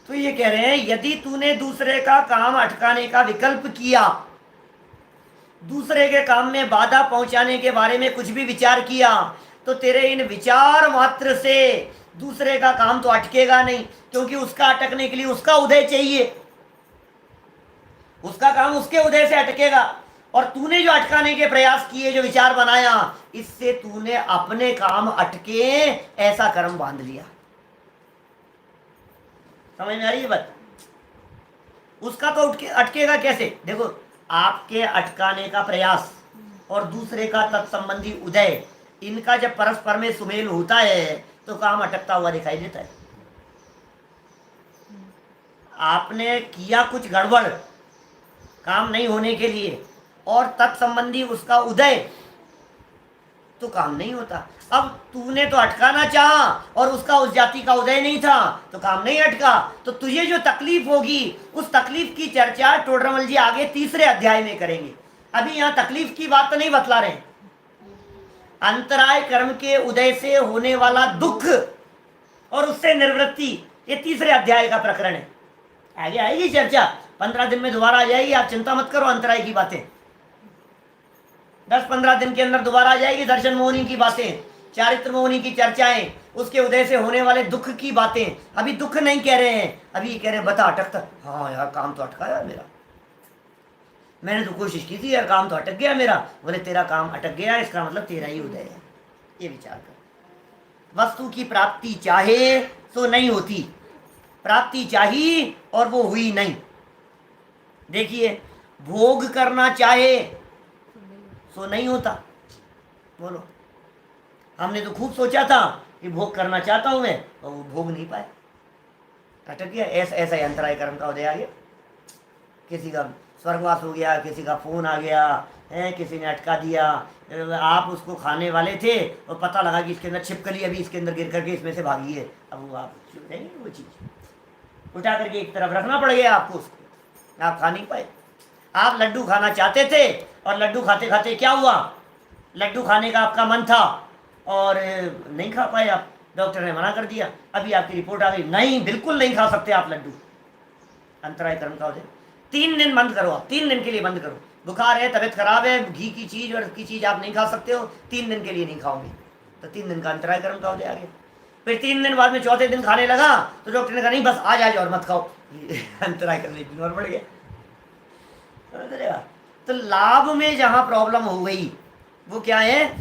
A: तो ये कह रहे हैं, यदि तूने दूसरे का काम अटकाने का विकल्प किया, दूसरे के काम में बाधा पहुंचाने के बारे में कुछ भी विचार किया, तो तेरे इन विचार मात्र से दूसरे का काम तो अटकेगा नहीं, क्योंकि उसका अटकने के लिए उसका उदय चाहिए, उसका काम उसके उदय से अटकेगा। और तूने जो अटकाने के प्रयास किए, जो विचार बनाया, इससे तूने अपने काम अटके ऐसा कर्म बांध लिया। समझ में आ रही है बात। उसका तो अटकेगा कैसे, देखो, आपके अटकाने का प्रयास और दूसरे का तत्संबंधी उदय, इनका जब परस्पर में सुमेल होता है तो काम अटकता हुआ दिखाई देता है। आपने किया कुछ गड़बड़ काम नहीं होने के लिए, और तत्संबंधी उसका उदय, तो काम नहीं होता। अब तूने तो अटकाना चाहा और उसका उस जाति का उदय नहीं था, तो काम नहीं अटका। तो तुझे जो तकलीफ होगी, उस तकलीफ की चर्चा टोडरमल जी आगे 3रे अध्याय में करेंगे। अभी यहाँ तकलीफ की बात तो नहीं बतला रहे। अंतराय कर्म के उदय से होने वाला दुख और उससे निवृत्ति, ये 3रे अध्याय का प्रकरण है। आगे आएगी चर्चा, 15 दिन में दोबारा आ जाएगी, आप चिंता मत करो। अंतराय की बातें 10-15 दिन के अंदर दोबारा आ जाएगी। दर्शन मोहनी की बातें, चारित्र मोहनी की चर्चाएं, उसके उदय से होने वाले दुख की बातें। अभी दुख नहीं कह रहे हैं, अभी कह रहे हैं बता अटकता, हाँ यार काम तो अटका यार मेरा। मैंने तो कोशिश की थी यार, काम तो अटक गया मेरा। बोले तेरा काम अटक गया, इसका मतलब तेरा ही उदय है। ये विचार कर। वस्तु की प्राप्ति चाहे तो नहीं होती, प्राप्ति चाहिए और वो हुई नहीं। देखिए, भोग करना चाहे तो नहीं होता। बोलो, हमने तो खूब सोचा था कि भोग करना चाहता हूं मैं, और वो भोग नहीं पाए, अटक गया। ऐसा ऐसा ही अंतराय कर्म का उदय आ गया। किसी का स्वर्गवास हो गया, किसी का फोन आ गया है, किसी ने अटका दिया। आप उसको खाने वाले थे और पता लगा कि इसके अंदर छिपकली अभी इसके अंदर गिर करके इसमें से भागी है। अब वो आप वो चीज़ उठा करके एक तरफ रखना पड़ गया आपको, उसको आप खा नहीं पाए। आप लड्डू खाना चाहते थे और लड्डू खाते खाते क्या हुआ, लड्डू खाने का आपका मन था और नहीं खा पाए आप, डॉक्टर ने मना कर दिया। अभी आपकी रिपोर्ट आ गई, नहीं बिल्कुल नहीं खा सकते आप लड्डू। अंतराय कर्म का उदय। 3 दिन बंद करो, आप 3 दिन के लिए बंद करो। बुखार है, तबीयत खराब है, घी की चीज और की चीज आप नहीं खा सकते हो, 3 दिन के लिए नहीं खाओगे, तो 3 दिन का अंतराय कर्म का उदय आ गया। फिर 3 दिन बाद में चौथे दिन खाने लगा तो डॉक्टर ने कहा नहीं बस आज और मत खाओ। अंतराय कर्म 1 दिन और बढ़ गया। तो लाभ में जहां प्रॉब्लम हो गई वो क्या है,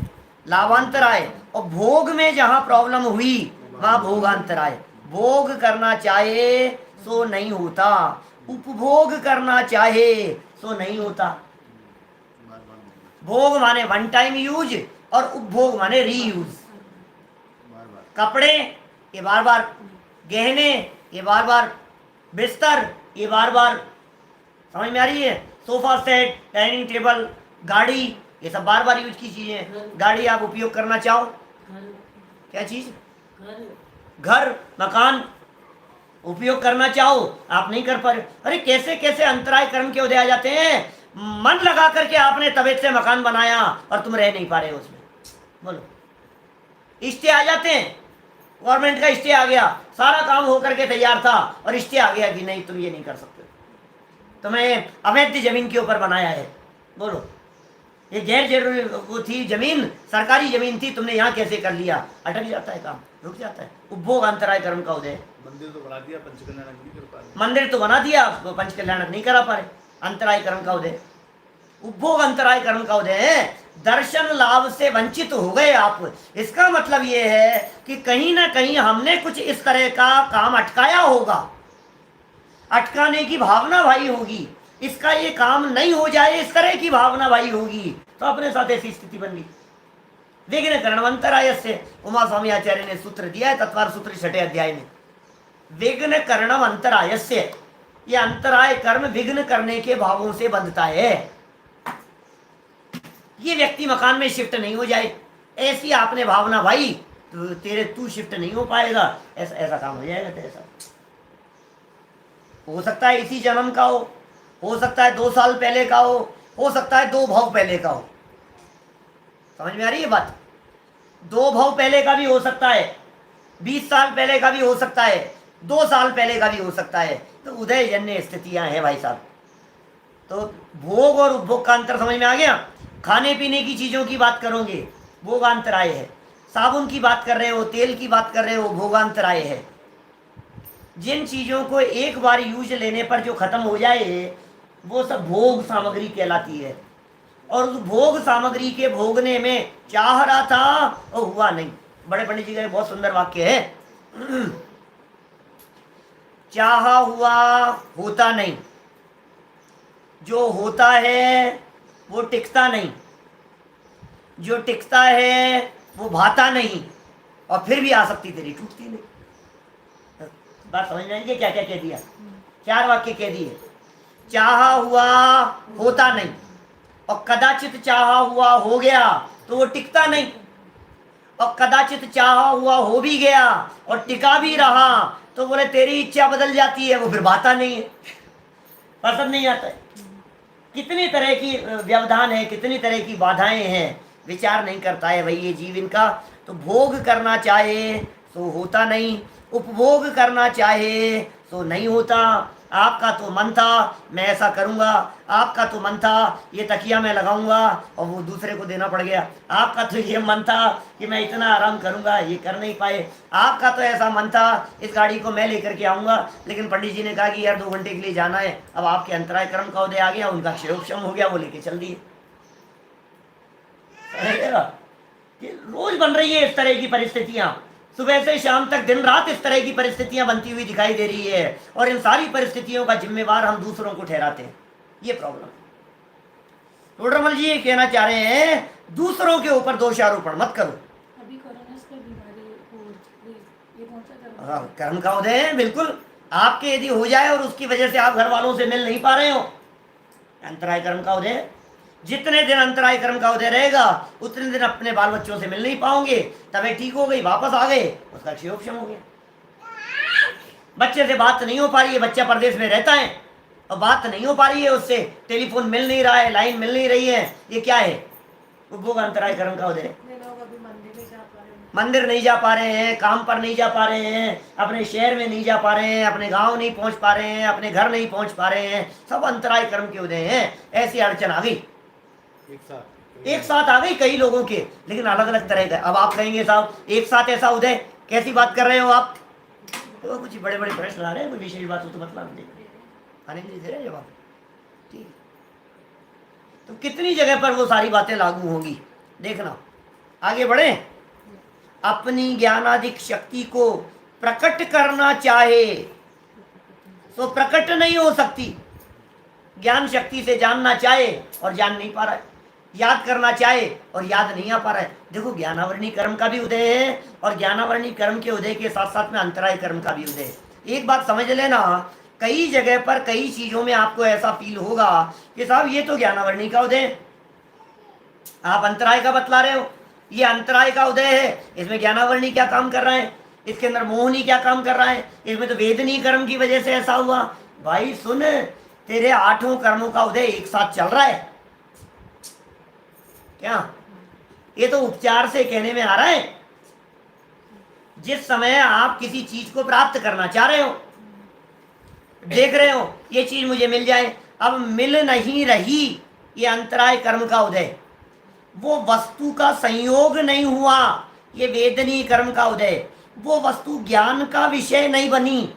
A: लाभांतराय। और भोग में जहां प्रॉब्लम हुई वहां भोगांतराय। भोग करना चाहे सो नहीं होता, उपभोग करना चाहे सो नहीं होता। भोग माने 1 टाइम यूज और उपभोग माने रीयूज। कपड़े ये बार बार, गहने ये बार बार, बिस्तर ये बार बार, समझ में आ रही है, सोफा सेट, डाइनिंग टेबल, गाड़ी, ये सब बार बार यूज की चीजें। गाड़ी आप उपयोग करना चाहो, क्या चीज, घर मकान उपयोग करना चाहो आप नहीं कर पा रहे। अरे कैसे कैसे अंतराय कर्म के उदय आ जाते हैं। मन लगा करके आपने तबीयत से मकान बनाया और तुम रह नहीं पा रहे हो उसमें। बोलो, स्टे आ जाते हैं, गवर्नमेंट का स्टे आ गया, सारा काम होकर के तैयार था और स्टे आ गया कि नहीं तुम ये नहीं कर सकते, तुम्हें अवैध जमीन के ऊपर बनाया है। बोलो, ये गैर जरूरी वो थी जमीन, सरकारी जमीन थी, तुमने यहाँ कैसे कर लिया। अटक जाता है काम, रुक जाता है। उपभोग अंतराय कर्म का उदय।
B: मंदिर तो बना दिया, पंचकल्याणक नहीं कर पा रहे।
A: मंदिर तो बना दिया, पंचकल्याणक नहीं करा पा रहे, अंतराय कर्म का उदय। उपभोग अंतराय कर्म का उदय है। दर्शन लाभ से वंचित हो गए आप, इसका मतलब ये है कि कहीं ना कहीं हमने कुछ इस तरह का काम अटकाया होगा, अटकाने की भावना भाई होगी, इसका ये काम नहीं हो जाए इस तरह की भावना भाई होगी, तो अपने साथ ऐसी स्थिति बन गई। विघ्न करणमंतराय से उमा स्वामी आचार्य ने सूत्र दिया है, तत्वार सूत्र 6 अध्याय में। विघ्न करणम अंतराय से, ये अंतराय कर्म विघ्न करने के भावों से बंधता है। ये व्यक्ति मकान में शिफ्ट नहीं हो जाए, ऐसी आपने भावना भाई, तो तेरे तू शिफ्ट नहीं हो पाएगा, ऐसा ऐसा काम हो जाएगा तेरे साथ। हो सकता है इसी जन्म का हो सकता है 2 साल पहले का हो सकता है 2 भाव पहले का हो। समझ में आ रही है बात। 2 भाव पहले का भी हो सकता है, 20 साल पहले का भी हो सकता है, 2 साल पहले का भी हो सकता है। तो उदय जन्य स्थितियां हैं भाई साहब। तो भोग और उपभोग का अंतर समझ में आ गया। खाने पीने की चीजों की बात करोगे, भोगांतराय है। साबुन की बात कर रहे हो, तेल की बात कर रहे हो, भोगांतराय है। जिन चीजों को एक बार यूज लेने पर जो खत्म हो जाए वो सब भोग सामग्री कहलाती है। और उस भोग सामग्री के भोगने में चाह रहा था और हुआ नहीं। बड़े पंडित जी का बहुत सुंदर वाक्य है, चाहा हुआ होता नहीं, जो होता है वो टिकता नहीं, जो टिकता है वो भाता नहीं, और फिर भी आसक्ति तेरी टूटती नहीं। बात समझ में आएगी क्या क्या कह दिया, 4 वाक्य कह दिए। चाहा हुआ होता नहीं, और कदाचित चाहा हुआ हो गया तो वो टिकता नहीं, और कदाचित चाहा हुआ हो भी गया और टिका भी रहा तो बोले तेरी इच्छा बदल जाती है, वो फिर भाता नहीं है, पसंद नहीं आता है। कितनी तरह की व्यवधान है, कितनी तरह की बाधाएं हैं, विचार नहीं करता है भाई ये जीव इनका। तो भोग करना चाहे तो होता नहीं, उपभोग करना चाहे तो नहीं होता। आपका तो मन था मैं ऐसा करूंगा, आपका तो मन था ये तकिया मैं लगाऊंगा और वो दूसरे को देना पड़ गया, आपका तो ये मन था कि मैं इतना आराम करूंगा, ये कर नहीं पाए, आपका तो ऐसा मन था इस गाड़ी को मैं लेकर के आऊंगा, लेकिन पंडित जी ने कहा कि यार 2 घंटे के लिए जाना है, अब आपके अंतराय कर्म का उदय आ गया, उनका क्षयोक्षम हो गया, वो लेके चल दिए। ये रोज बन रही है इस तरह की परिस्थितियां, सुबह से शाम तक दिन रात इस तरह की परिस्थितियां बनती हुई दिखाई दे रही है, और इन सारी परिस्थितियों का जिम्मेवार हम दूसरों को ठहराते हैं। ये प्रॉब्लम है। टोडरमल जी ये कहना चाह रहे हैं दूसरों के ऊपर दोषारोपण मत करो।
C: अभी कोरोना से बीमारी हो गई, ये कौन सा कर्म?
A: कर्म का उदय है, बिल्कुल। आपके यदि हो जाए और उसकी वजह से आप घर वालों से मिल नहीं पा रहे हो, अंतराय कर्म का उदय। जितने दिन अंतराय कर्म का उदय रहेगा उतने दिन अपने बाल बच्चों से मिल नहीं पाओगे, तबीयत ठीक हो गई वापस आ गए, उसका क्षयोक्षम हो गया। बच्चे से बात नहीं हो पा रही है, बच्चा परदेश में रहता है और बात नहीं हो पा रही है उससे, टेलीफोन मिल नहीं रहा है, लाइन मिल नहीं रही है, ये क्या है? उपभोग अंतराय कर्म का उदय।
C: लोग अभी मंदिर नहीं जा पा रहे हैं,
A: मंदिर नहीं जा पा रहे हैं, काम पर नहीं जा पा रहे हैं, अपने शहर में नहीं जा पा रहे हैं, अपने गांव नहीं पहुंच पा रहे हैं, अपने घर नहीं पहुंच पा रहे हैं, सब अंतराय कर्म के उदय हैं। ऐसी अड़चन आ गई, एक साथ आ गई कई लोगों के, लेकिन अलग अलग तरह का। अब आप कहेंगे साहब एक साथ ऐसा उदय, कैसी बात कर रहे हो आप? तो कुछ बड़े बड़े प्रश्न आ रहे हैं, कोई विशेष बात हो तो बतला दीजिए, आने के लिए दे रहे जवाब। ठीक, तो कितनी जगह पर वो सारी बातें लागू होंगी, देखना। आगे बढ़े। अपनी ज्ञानाधिक शक्ति को प्रकट करना चाहे तो प्रकट नहीं हो सकती। ज्ञान शक्ति से जानना चाहे और जान नहीं पा रहा है, याद करना चाहे और याद नहीं आ पा रहा है। देखो ज्ञानावरणी कर्म का भी उदय है और ज्ञानावरणी कर्म के उदय के साथ साथ में अंतराय कर्म का भी उदय है। एक बात समझ लेना, कई जगह पर कई चीजों में आपको ऐसा फील होगा कि साहब ये तो ज्ञानावरणी का उदय है, आप अंतराय का बतला रहे हो, ये अंतराय का उदय है, इसमें ज्ञानावरणी क्या काम कर रहा है, इसके अंदर मोहनी क्या काम कर रहा है, इसमें तो वेदनी कर्म की वजह से ऐसा हुआ। भाई सुन, तेरे 8 कर्मों का उदय एक साथ चल रहा है क्या? ये तो उपचार से कहने में आ रहा है। जिस समय आप किसी चीज को प्राप्त करना चाह रहे हो, देख रहे हो ये चीज मुझे मिल जाए, अब मिल नहीं रही, ये अंतराय कर्म का उदय। वो वस्तु का संयोग नहीं हुआ, ये वेदनी कर्म का उदय। वो वस्तु ज्ञान का विषय नहीं बनी,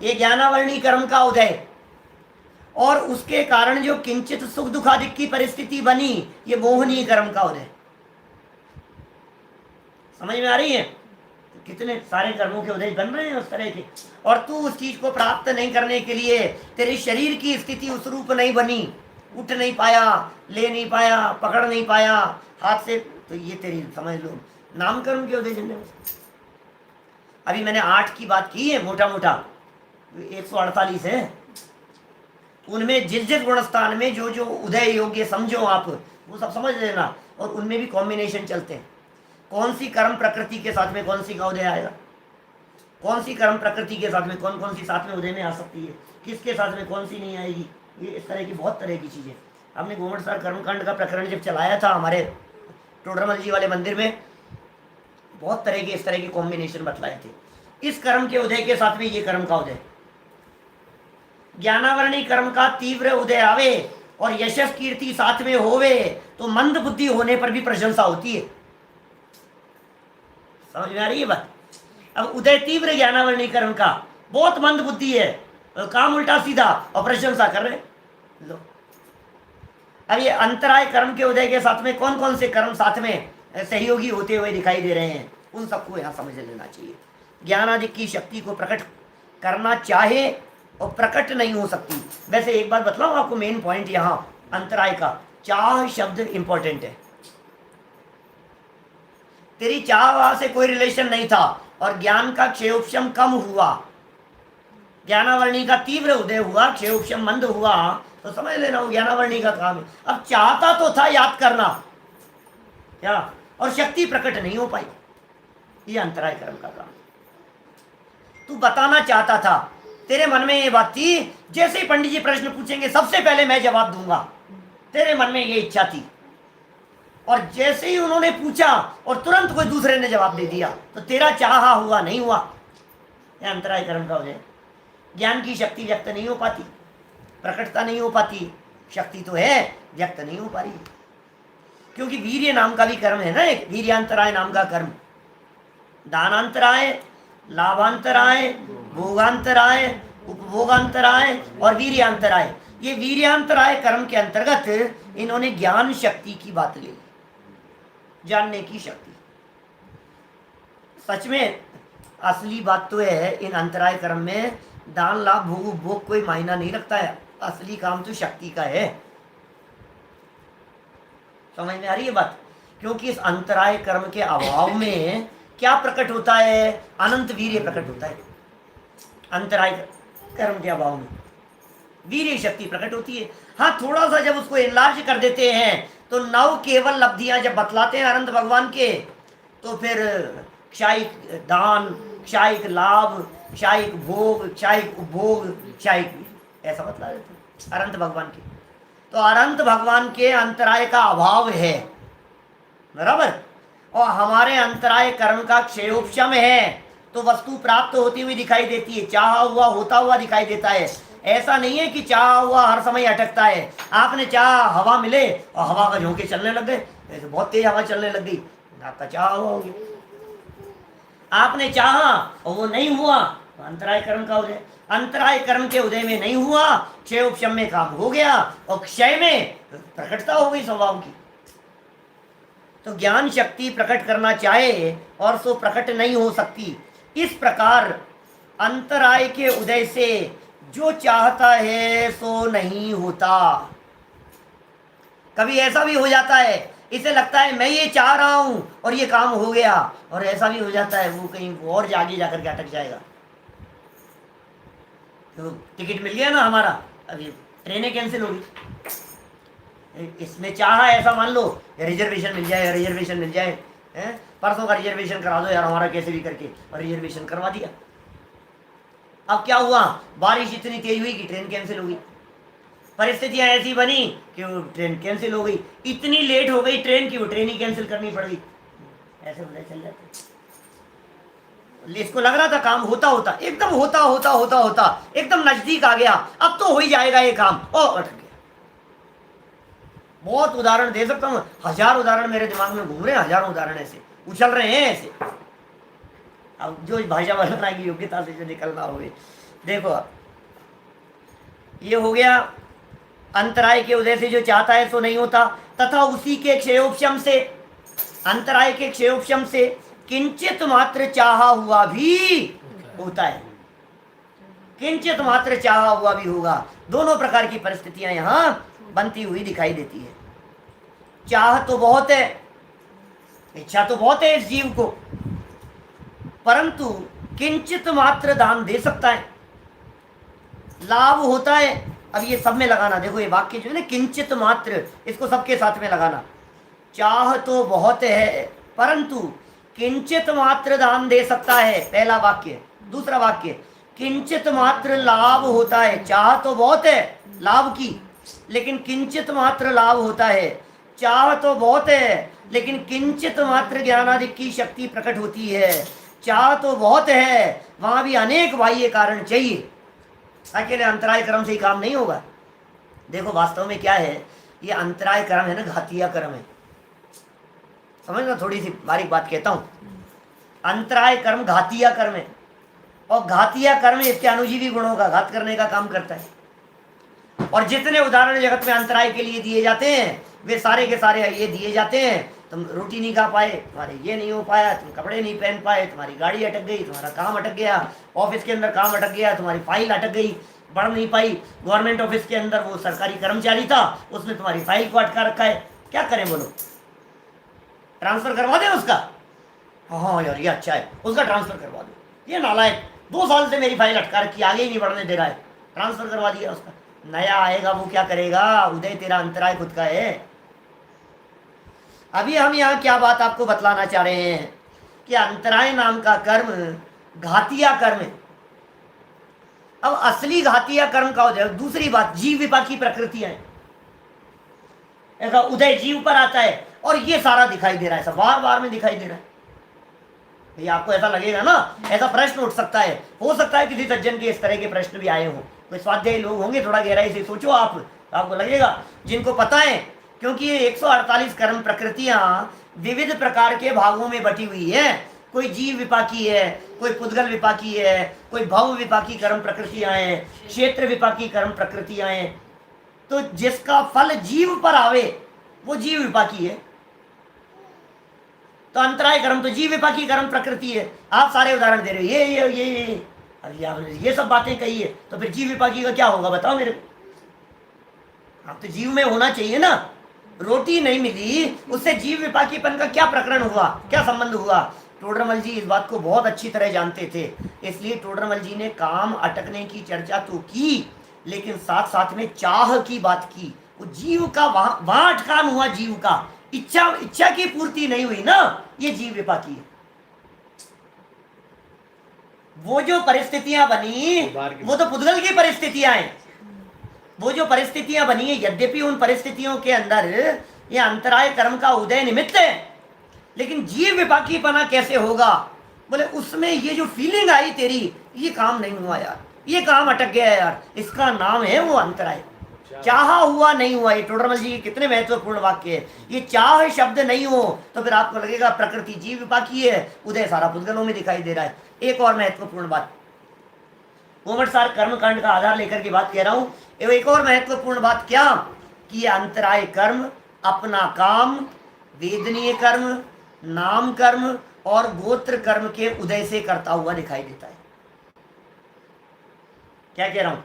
A: ये ज्ञानावरणी कर्म का उदय। और उसके कारण जो किंचित सुख दुखादि की परिस्थिति बनी, ये मोहनी कर्म का उदय। समझ में आ रही है? तो कितने सारे कर्मों के उदय बन रहे हैं उस तरह के, और तू उस चीज को प्राप्त नहीं करने के लिए तेरे शरीर की स्थिति उस रूप नहीं बनी, उठ नहीं पाया, ले नहीं पाया, पकड़ नहीं पाया हाथ से, तो ये तेरी समझ लो नाम कर्म के उदय जन्म। अभी मैंने 8 की बात की है, मोटा मोटा 148 है, उनमें जिस जिस गुणस्थान में जो जो उदय योग्य समझो आप, वो सब समझ लेना, और उनमें भी कॉम्बिनेशन चलते हैं। कौन सी कर्म प्रकृति के साथ में कौन सी का उदय आएगा, कौन सी कर्म प्रकृति के साथ में कौन कौन सी साथ में उदय में आ सकती है, किसके साथ में कौन सी नहीं आएगी, ये इस तरह की बहुत तरह की चीज़ें। हमने गोमट सर कर्मकांड का प्रकरण जब चलाया था हमारे टोडरमल जी वाले मंदिर में, बहुत तरह के इस तरह के कॉम्बिनेशन बतलाए थे। इस कर्म के उदय के साथ में ये कर्म का उदय, ज्ञानावरणी कर्म का तीव्र उदय आवे और यशस कीर्ति साथ में होवे तो मंद बुद्धि होने पर भी प्रशंसा होती है। समझ में आ रही है बात? अब उदय तीव्र ज्ञानावरणी कर्म का, बहुत मंद बुद्धि है, काम उल्टा सीधा और प्रशंसा कर रहे लो। अब ये अंतराय कर्म के उदय के साथ में कौन कौन से कर्म साथ में सहयोगी होते हुए दिखाई दे रहे हैं, उन सबको यहाँ समझ लेना चाहिए। ज्ञानादि की शक्ति को प्रकट करना चाहे और प्रकट नहीं हो सकती। वैसे एक बात बतलाऊं आपको, मेन पॉइंट यहाँ अंतराय का, चाह शब्द इंपॉर्टेंट है। तेरी चाह से कोई रिलेशन नहीं था और ज्ञान का क्षयोपशम कम हुआ, ज्ञानावरणी का तीव्र उदय हुआ, क्षयोपशम मंद हुआ, तो समझ लेना वो ज्ञानावरणी का काम है। अब चाहता तो था याद करना क्या, और शक्ति प्रकट नहीं हो पाई, ये अंतराय कर्म का काम। तू बताना चाहता था, तेरे मन में ये बात थी, जैसे ही पंडित जी प्रश्न पूछेंगे सबसे पहले मैं जवाब दूंगा, तेरे मन में ये इच्छा थी, और जैसे ही उन्होंने पूछा और तुरंत कोई दूसरे ने जवाब दे दिया, तो तेरा चाहा हुआ नहीं हुआ, यह अंतराय कर्म का हो जाए। ज्ञान की शक्ति व्यक्त नहीं हो पाती, प्रकटता नहीं हो पाती। शक्ति तो है, व्यक्त नहीं हो पा रही, क्योंकि वीर्य नाम का भी कर्म है ना, एक वीर्यांतराय नाम का कर्म। दानांतराय, लाभांतराय, भोगांतराय, उपभोगांतराय और वीर्यांतराय। ये वीर्यांतराय कर्म के अंतर्गत इन्होंने ज्ञान शक्ति की बात ली, जानने की शक्ति। सच में असली बात तो है, इन अंतराय कर्म में दान लाभ भोग उपभोग कोई मायना नहीं रखता है। असली काम तो शक्ति का है। समझ में आ रही है बात? क्योंकि इस अंतराय कर्म के अभाव में क्या प्रकट होता है? अनंत वीर्य प्रकट होता है। अंतराय कर्म के अभाव में वीर्य शक्ति प्रकट होती है। हाँ, थोड़ा सा जब उसको एनलार्ज कर देते हैं तो नव केवल लब्धियां जब बतलाते हैं अनंत भगवान के, तो फिर क्षायिक दान, क्षायिक लाभ, क्षायिक भोग, क्षायिक उपभोग, क्षायिक वीर्य, ऐसा बतला देते हैं अनंत भगवान के। तो अनंत भगवान के अंतराय का अभाव है, बराबर। और हमारे अंतराय कर्म का क्षयोपशम है, तो वस्तु प्राप्त होती हुई दिखाई देती है, चाहा हुआ होता हुआ दिखाई देता है। ऐसा नहीं है कि चाहा हुआ हर समय अटकता है। आपने चाहा हवा मिले और हवा का झोंके चलने लग गए, ऐसे बहुत तेज हवा चलने लग गई, आपका चाहा हुआ हो गया। आपने चाहा और वो नहीं हुआ, तो अंतराय कर्म का उदय। अंतराय कर्म के उदय में नहीं हुआ, क्षय उपशम में काम हो गया, और क्षय में प्रकटता हो गई स्वभाव की। तो ज्ञान शक्ति प्रकट करना चाहे और सो प्रकट नहीं हो सकती। इस प्रकार अंतराय के उदय से जो चाहता है सो नहीं होता। कभी ऐसा भी हो जाता है, इसे लगता है मैं ये चाह रहा हूं और ये काम हो गया, और ऐसा भी हो जाता है वो कहीं और आगे जाकर के अटक जाएगा। तो टिकट मिल गया ना हमारा, अभी ट्रेनें कैंसिल होगी, इसमें चाहा ऐसा मान लो रिजर्वेशन मिल जाए, रिजर्वेशन मिल जाए, परसों का रिजर्वेशन करा दो यार हमारा कैसे भी करके, और रिजर्वेशन करवा दिया। अब क्या हुआ, बारिश इतनी तेज हुई कि ट्रेन कैंसिल हो गई, परिस्थितियां ऐसी बनी कि वो ट्रेन कैंसिल हो गई, इतनी लेट हो गई ट्रेन की वो ट्रेन ही कैंसिल करनी पड़ गई। ऐसे उधर चल जाते। इसको लग रहा था काम होता होता, एकदम होता होता होता होता एकदम नजदीक आ गया, अब तो हो ही जाएगा ये काम, ओ अटक गया। बहुत उदाहरण दे सकता हूँ, हजार उदाहरण मेरे दिमाग में घूम रहे हैं, हजारों उदाहरण ऐसे उछल रहे हैं ऐसे। अब जो भाषा बोलना की योग्यता से जो निकलना होगी, देखो अब ये हो गया अंतराय के उदय से जो चाहता है सो नहीं होता, तथा उसी के क्षयोपशम से, अंतराय के क्षयोपशम से किंचित मात्र चाहा हुआ भी होता है, किंचित मात्र चाहा हुआ भी होगा। दोनों प्रकार की परिस्थितियां यहां बनती हुई दिखाई देती है। चाह तो बहुत है, इच्छा तो बहुत है इस जीव को, परंतु किंचित मात्र दान दे सकता है, लाभ होता है। अब ये सब में लगाना, देखो ये वाक्य जो है ना, किंचित मात्र, इसको सबके साथ में लगाना। चाह तो बहुत है परंतु किंचित मात्र दान दे सकता है, पहला वाक्य। दूसरा वाक्य, किंचित मात्र लाभ होता है। चाह तो बहुत है लाभ की, लेकिन किंचित मात्र लाभ होता है। चाह तो बहुत है लेकिन किंचित मात्र ज्ञानादि की शक्ति प्रकट होती है। चाह तो बहुत है, वहां भी अनेक बाह्य कारण चाहिए, अकेले अंतराय कर्म से ही काम नहीं होगा। देखो वास्तव में क्या है, ये अंतराय कर्म है ना, घातिया कर्म है। समझना, थोड़ी सी बारीक बात कहता हूं। अंतराय कर्म घातिया कर्म है, और घातिया कर्म इसके अनुजीवी गुणों का घात करने का काम करता है। और जितने उदाहरण जगत में अंतराय के लिए दिए जाते हैं वे सारे के सारे ये दिए जाते हैं, तुम रोटी नहीं खा पाए, तुम्हारे ये नहीं हो पाया, तुम कपड़े नहीं पहन पाए, तुम्हारी गाड़ी अटक गई, तुम्हारा काम अटक गया, ऑफिस के अंदर काम अटक गया, तुम्हारी फाइल अटक गई, बढ़ नहीं पाई, गवर्नमेंट ऑफिस के अंदर वो सरकारी कर्मचारी था, उसने तुम्हारी फाइल को अटका रखा है, क्या करें बोलो? ट्रांसफर करवा दें उसका? हाँ यार ये अच्छा है, उसका ट्रांसफर करवा दो। ये नालायक 2 साल से मेरी फाइल अटका रखी, आगे ही नहीं बढ़ने दे रहा है, ट्रांसफर करवा दिया उसका। नया आएगा वो क्या करेगा? उदय तेरा अंतराय खुद का है। अभी हम यहाँ क्या बात आपको बतलाना चाह रहे हैं कि अंतराय नाम का कर्म घातिया कर्म है। अब असली घातिया कर्म का उदय, दूसरी बात, जीव विपाकी प्रकृतियां हैं, उदय जीव पर आता है, और ये सारा दिखाई दे रहा है, सब बार बार में दिखाई दे रहा है। ये आपको ऐसा लगेगा ना, ऐसा प्रश्न उठ सकता है, हो सकता है किसी सज्जन के इस तरह के प्रश्न भी आए हों। कोई स्वाध्यायी लोग होंगे, थोड़ा गहराई से सोचो आप, आपको लगेगा जिनको पता है, क्योंकि ये 148 कर्म प्रकृतियां विविध प्रकार के भागों में बटी हुई है। कोई जीव विपाकी है, कोई पुद्गल विपाकी है, कोई भव विपाकी कर्म प्रकृतियां हैं, क्षेत्र विपाकी कर्म प्रकृतियां हैं। तो जिसका फल जीव पर आवे वो जीव विपाकी है। तो अंतराय कर्म तो जीव विपाकी कर्म प्रकृति है। आप सारे उदाहरण दे रहे हो, ये अभी आपने ये सब बातें कही है, तो फिर जीव विपाकी का क्या होगा बताओ मेरे को। आप तो जीव में होना चाहिए ना। रोटी नहीं मिली, उससे जीव विपाकीपन का क्या प्रकरण हुआ, क्या संबंध हुआ। टोडरमल जी इस बात को बहुत अच्छी तरह जानते थे, इसलिए टोडरमल जी ने काम अटकने की चर्चा तो की, लेकिन साथ साथ में चाह की बात की। वो जीव का वहां अटकान हुआ, जीव का इच्छा की पूर्ति नहीं हुई ना, ये जीव विपाकी है। वो जो परिस्थितियां बनी वो तो पुद्गल की परिस्थितियां हैं। वो जो परिस्थितियां बनी है, यद्यपि उन परिस्थितियों के अंदर ये अंतराय कर्म का उदय निमित्त है, लेकिन जीव विपाकीपना कैसे होगा। बोले उसमें ये जो फीलिंग आई तेरी, ये काम नहीं हुआ यार, ये काम अटक गया यार, इसका नाम है वो अंतराय। चाहा हुआ नहीं हुआ। ये टोडरमल जी के कितने महत्वपूर्ण वाक्य है। ये चाह शब्द नहीं हो तो फिर आपको लगेगा प्रकृति जीव विपाकी है, उदय सारा पुद्गलों में दिखाई दे रहा है। एक और महत्वपूर्ण बात, कोमटसार कर्मकांड का आधार लेकर के बात कह रहा हूं। एक और महत्वपूर्ण बात क्या, कि ये अंतराय कर्म अपना काम वेदनीय कर्म, नाम कर्म और गोत्र कर्म के उदय से करता हुआ दिखाई देता है। क्या कह रहा हूं,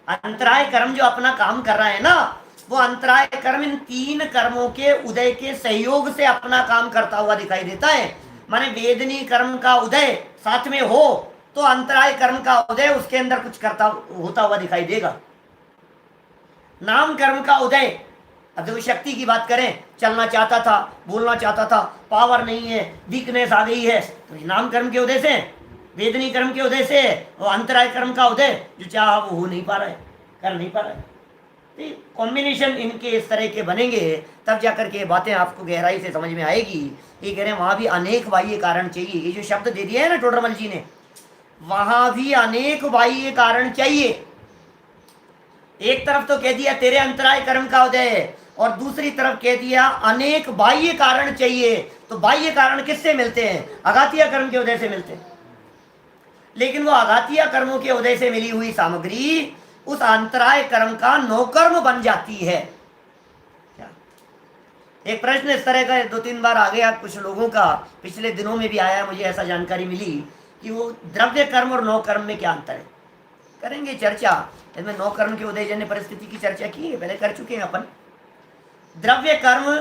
A: अंतराय कर्म जो अपना काम कर रहा है ना, वो अंतराय कर्म इन तीन कर्मों के उदय के सहयोग से अपना काम करता हुआ दिखाई देता है। माने वेदनीय कर्म का उदय साथ में हो तो अंतराय कर्म का उदय उसके अंदर कुछ करता होता हुआ दिखाई देगा। नाम कर्म का उदय, अब शक्ति की बात करें, चलना चाहता था, बोलना चाहता था, पावर नहीं है, वीकनेस आ गई है, तो नाम कर्म के उदय से, वेदनीय कर्म के उदय से, वो अंतराय कर्म का उदय जो चाह वो हो नहीं पा रहा है, कर नहीं पा रहा है। तो कॉम्बिनेशन इनके इस तरह के बनेंगे तब जाकर के बातें आपको गहराई से समझ में आएगी। ये कह रहे हैं वहां भी अनेक बाह्य कारण चाहिए। ये जो शब्द दे दिया है ना टोडरमल जी ने, वहां भी अनेक बाह्य कारण चाहिए। एक तरफ तो कह दिया तेरे अंतराय कर्म का उदय है, और दूसरी तरफ कह दिया अनेक बाह्य कारण चाहिए। तो बाह्य कारण किससे मिलते हैं, अघातीय कर्म के उदय से मिलते हैं। लेकिन वो अघातीय कर्मों के उदय से मिली हुई सामग्री उस अंतराय कर्म का नौकर्म बन जाती है। क्या एक प्रश्न इस तरह का 2-3 बार आ गया कुछ लोगों का, पिछले दिनों में भी आया, मुझे ऐसा जानकारी मिली कि वो द्रव्य कर्म और नौकर्म में क्या अंतर है। करेंगे चर्चा, इसमें नौकर्म के उदयजन्य परिस्थिति की चर्चा की है, पहले कर चुके हैं अपन। द्रव्य कर्म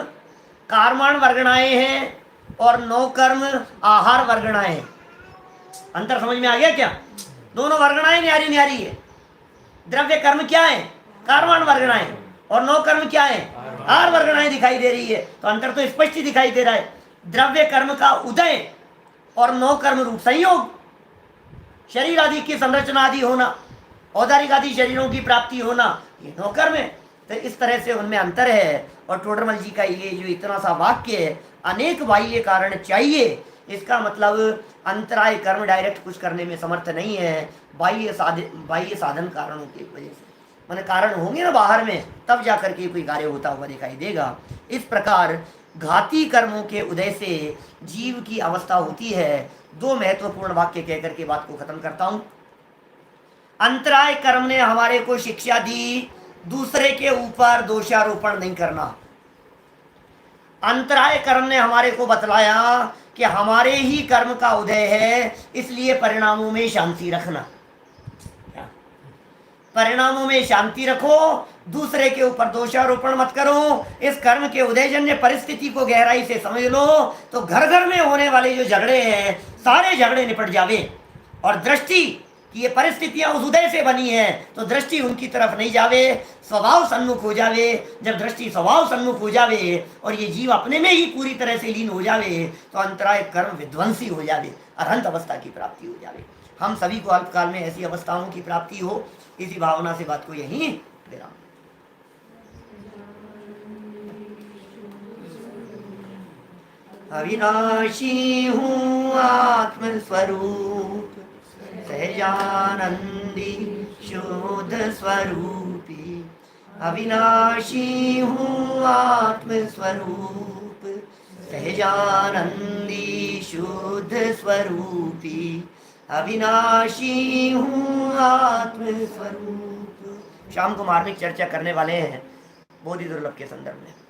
A: कार्माण वर्गणाएं हैं और नौकर्म आहार वर्गणाएं हैं। अंतर समझ में आ गया क्या, दोनों वर्गणाएं न्यारी न्यारी है। द्रव्य कर्म क्या है, कार्माण वर्गणाएं, और नौकर्म क्या है, आहार वर्गणाएं दिखाई दे रही है। तो अंतर तो स्पष्ट ही दिखाई दे रहा है। द्रव्य कर्म का उदय और नौकर्म रूप संयोग, शरीर आदि की संरचना आदि होना, औदारिक आदि शरीरों की प्राप्ति होना, ये नौकर्म है। तो इस तरह से उनमें अंतर है। और टोडरमल जी का ये जो इतना सा वाक्य है, अनेक बाह्य कारण चाहिए, इसका मतलब अंतराय कर्म डायरेक्ट कुछ करने में समर्थ नहीं है, बाह्य साधन कारणों की वजह से, माने कारण होंगे ना बाहर में, तब जाकर के कोई कार्य होता हुआ दिखाई देगा। इस प्रकार घाती कर्मों के उदय से जीव की अवस्था होती है। 2 महत्वपूर्ण वाक्य कहकर के बात को खत्म करता हूं। अंतराय कर्म ने हमारे को शिक्षा दी दूसरे के ऊपर दोषारोपण नहीं करना। अंतराय कर्म ने हमारे को बतलाया कि हमारे ही कर्म का उदय है, इसलिए परिणामों में शांति रखना। परिणामों में शांति रखो, दूसरे के ऊपर दोषारोपण मत करो। इस कर्म के उदयजन्य परिस्थिति को गहराई से समझ लो तो घर घर में होने वाले जो झगड़े हैं सारे झगड़े निपट जावे। और दृष्टि कि ये परिस्थितियां उस उदय से बनी है, तो दृष्टि उनकी तरफ नहीं जावे, स्वभाव सन्मुख हो जावे। जब दृष्टि स्वभाव सन्मुख हो जावे और ये जीव अपने में ही पूरी तरह से लीन हो जावे, तो अंतराय कर्म विध्वंसी हो जावे, अरहंत अवस्था की प्राप्ति हो जावे। हम सभी को अल्पकाल में ऐसी अवस्थाओं की प्राप्ति हो, इसी भावना से बात को यहीं विराम। अविनाशी हूँ आत्म स्वरूप, सहजानंदी शुद्ध स्वरूपी। अविनाशी हूँ आत्म स्वरूप, सहजानंदी शुद्ध स्वरूपी। अविनाशी हूँ आत्म स्वरूप। शाम को मार्मिक चर्चा करने वाले हैं बोधि दुर्लभ के संदर्भ में।